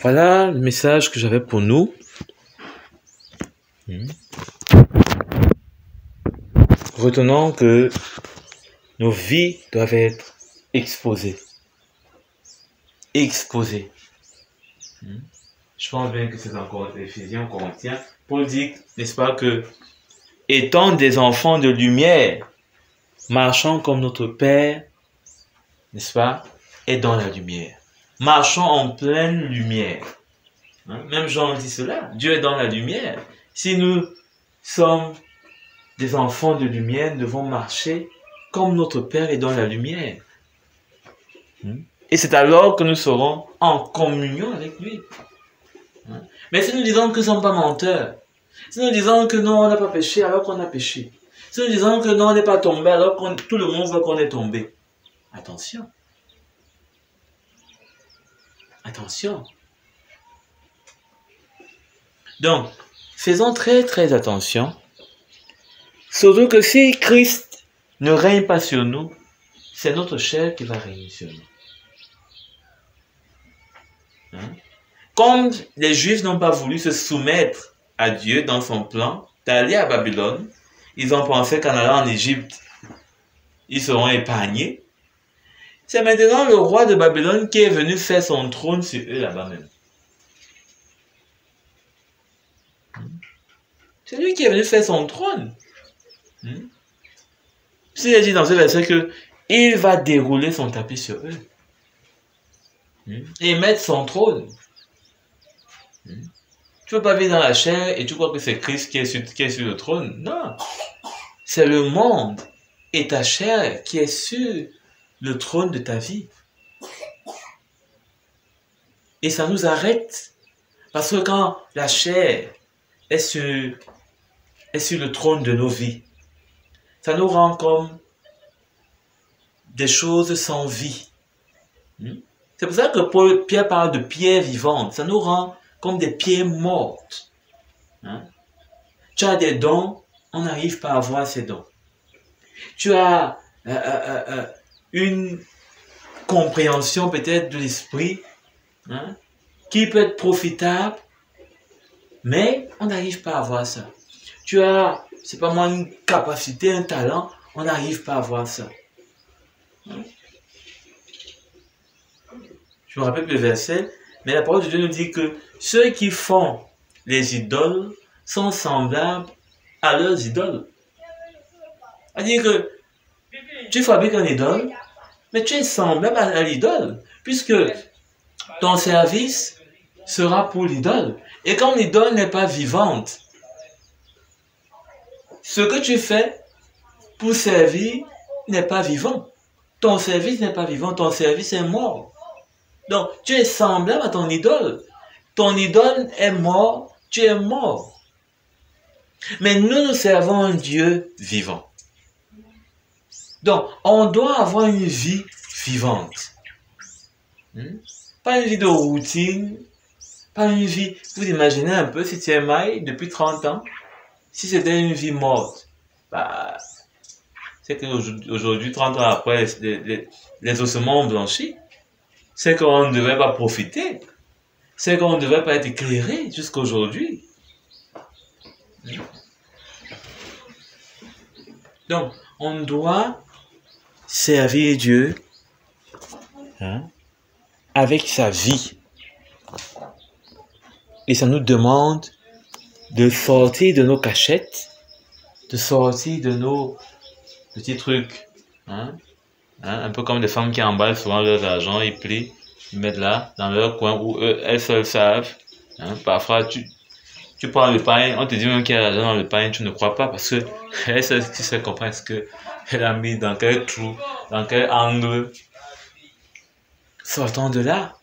voilà le message que j'avais pour nous. Retenons que nos vies doivent être exposées. Exposées. Je pense bien que c'est encore Éphésiens, Corinthiens. Paul dit, n'est-ce pas, que étant des enfants de lumière, marchons comme notre Père, n'est-ce pas, est dans la lumière. Marchons en pleine lumière. Même Jean dit cela. Dieu est dans la lumière. Si nous sommes des enfants de lumière, nous devons marcher comme notre Père est dans la lumière. Et c'est alors que nous serons en communion avec lui. Mais si nous disons que nous ne sommes pas menteurs, si nous disons que non, on n'a pas péché alors qu'on a péché, si nous disons que non, on n'est pas tombé alors que tout le monde voit qu'on est tombé, attention. Attention. Donc, faisons très très attention. Surtout que si Christ ne règne pas sur nous, c'est notre chair qui va régner sur nous. Comme les Juifs n'ont pas voulu se soumettre à Dieu dans son plan d'aller à Babylone, ils ont pensé qu'en allant en Égypte, ils seront épargnés. C'est maintenant le roi de Babylone qui est venu faire son trône sur eux là-bas même. C'est lui qui est venu faire son trône. S'il a dit dans ce verset que il va dérouler son tapis sur eux et mettre son trône. Tu ne peux pas vivre dans la chair et tu crois que c'est Christ qui est sur le trône. Non. C'est le monde et ta chair qui est sur le trône de ta vie. Et ça nous arrête. Parce que quand la chair est sur le trône de nos vies, ça nous rend comme des choses sans vie. C'est pour ça que Pierre parle de pierres vivantes. Ça nous rend comme des pierres mortes. Tu as des dons, on n'arrive pas à avoir ces dons. Tu as une compréhension peut-être de l'esprit qui peut être profitable, mais on n'arrive pas à avoir ça. Tu as, c'est pas moi, une capacité, un talent, on n'arrive pas à avoir ça. Je me rappelle plus le verset, mais la parole de Dieu nous dit que ceux qui font les idoles sont semblables à leurs idoles. C'est-à-dire que tu fabriques un idole, mais tu es semblable à l'idole, puisque ton service sera pour l'idole. Et comme l'idole n'est pas vivante, ce que tu fais pour servir n'est pas vivant. Ton service n'est pas vivant, ton service est mort. Donc, tu es semblable à ton idole. Ton idole est mort, tu es mort. Mais nous servons un Dieu vivant. Donc, on doit avoir une vie vivante. Pas une vie de routine, pas une vie... Vous imaginez un peu si tu es marié depuis 30 ans, si c'était une vie morte, c'est qu'aujourd'hui, 30 ans après, les ossements ont blanchi. C'est qu'on ne devait pas profiter. C'est qu'on ne devait pas être éclairé jusqu'à aujourd'hui. Donc, on doit servir Dieu avec sa vie. Et ça nous demande de sortir de nos cachettes, de sortir de nos petits trucs, Hein, un peu comme des femmes qui emballent souvent leurs argent, ils plient, ils mettent là, dans leur coin où elles seules savent. Hein, parfois, tu prends le pain, on te dit même qu'il y a l'argent dans le pain, tu ne crois pas parce que elle seule qui sait comprendre ce qu'elle a mis dans quel trou, dans quel angle. Sortons de là.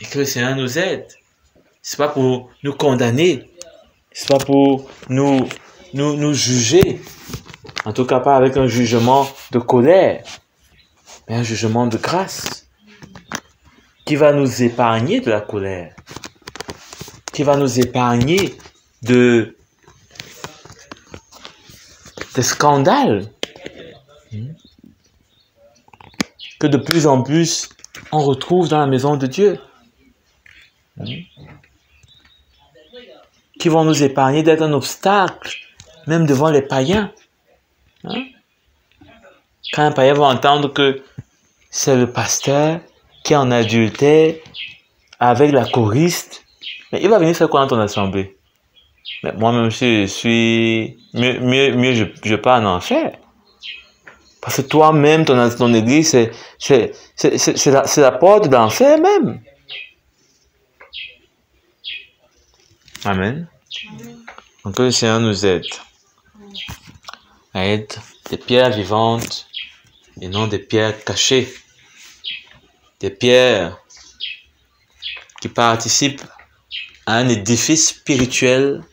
Et que le Seigneur nous aide. C'est pas pour nous condamner. C'est pas pour nous juger. En tout cas, pas avec un jugement de colère, mais un jugement de grâce qui va nous épargner de la colère, qui va nous épargner des scandales que de plus en plus on retrouve dans la maison de Dieu, qui vont nous épargner d'être un obstacle, même devant les païens. Quand un païen va entendre que c'est le pasteur qui est en adultère avec la choriste, mais il va venir faire quoi dans ton assemblée? Mais moi-même, je suis mieux je pars en enfer. Parce que toi-même, ton église, c'est la porte d'enfer même. Amen. Donc que le Seigneur nous aide à être des pierres vivantes et non des pierres cachées. Des pierres qui participent à un édifice spirituel,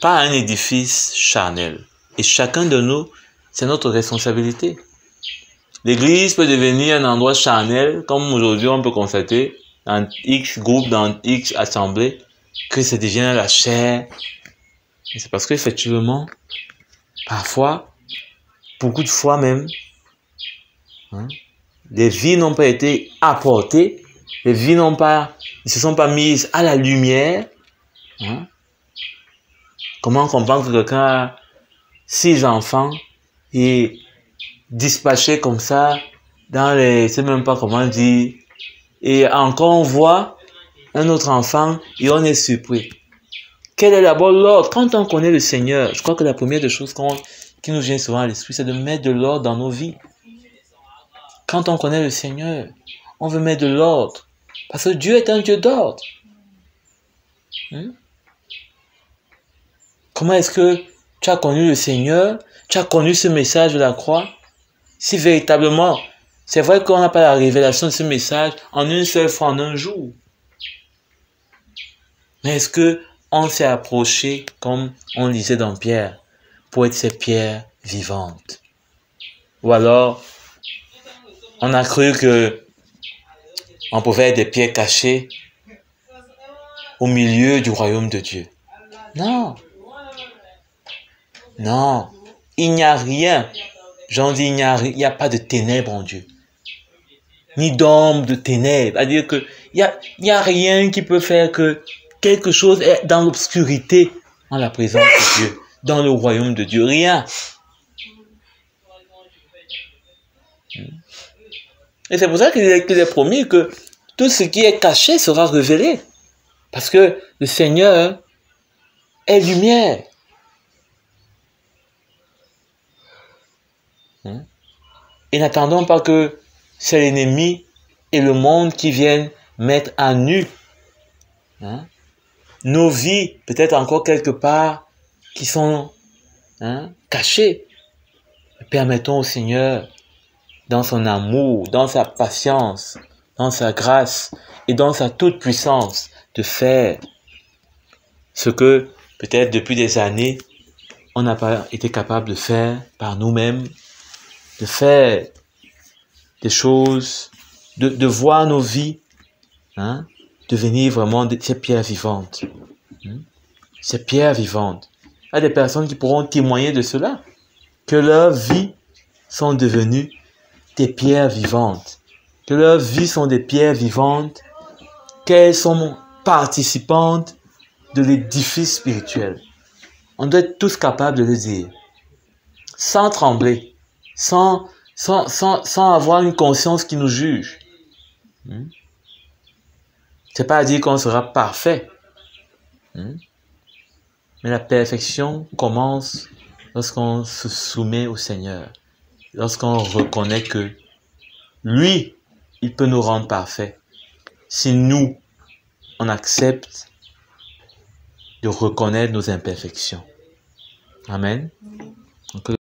pas à un édifice charnel. Et chacun de nous, c'est notre responsabilité. L'église peut devenir un endroit charnel, comme aujourd'hui on peut constater, dans X groupes, dans X assemblées, que ça devient la chair. Et c'est parce qu'effectivement, parfois, beaucoup de fois même, les vies n'ont pas été apportées, les vies ne se sont pas mises à la lumière. Comment comprendre que quelqu'un a 6 enfants et dispatché comme ça dans les, je sais même pas comment dire, et encore on voit un autre enfant et on est surpris. Quel est d'abord l'ordre? Quand on connaît le Seigneur, je crois que la première des choses qui nous vient souvent à l'esprit, c'est de mettre de l'ordre dans nos vies. Quand on connaît le Seigneur, on veut mettre de l'ordre. Parce que Dieu est un Dieu d'ordre. Comment est-ce que tu as connu le Seigneur? Tu as connu ce message de la croix? Si véritablement, c'est vrai qu'on n'a pas la révélation de ce message en une seule fois, en un jour. Mais est-ce que on s'est approché, comme on lisait dans Pierre, pour être ces pierres vivantes? Ou alors, on a cru que on pouvait être des pierres cachées au milieu du royaume de Dieu. Non. Non. Il n'y a rien. J'en dis, il n'y a pas de ténèbres en Dieu. Ni d'ombre de ténèbres. C'est-à-dire que il y a rien qui peut faire que quelque chose est dans l'obscurité en la présence de Dieu, dans le royaume de Dieu. Rien. Et c'est pour ça qu'il est promis que tout ce qui est caché sera révélé. Parce que le Seigneur est lumière. Et n'attendons pas que c'est l'ennemi et le monde qui viennent mettre à nu nos vies, peut-être encore quelque part, qui sont cachées. Permettons au Seigneur, dans son amour, dans sa patience, dans sa grâce et dans sa toute puissance, de faire ce que peut-être depuis des années, on n'a pas été capable de faire par nous-mêmes, de faire des choses, de voir nos vies devenir vraiment ces pierres vivantes. Ces pierres vivantes. Il y a des personnes qui pourront témoigner de cela, que leurs vies sont devenues des pierres vivantes, que leurs vies sont des pierres vivantes, qu'elles sont participantes de l'édifice spirituel. On doit être tous capables de le dire, sans trembler, sans avoir une conscience qui nous juge. C'est pas à dire qu'on sera parfait. Mais la perfection commence lorsqu'on se soumet au Seigneur. lorsqu'on reconnaît que lui, il peut nous rendre parfaits. Si nous, on accepte de reconnaître nos imperfections. Amen. Donc,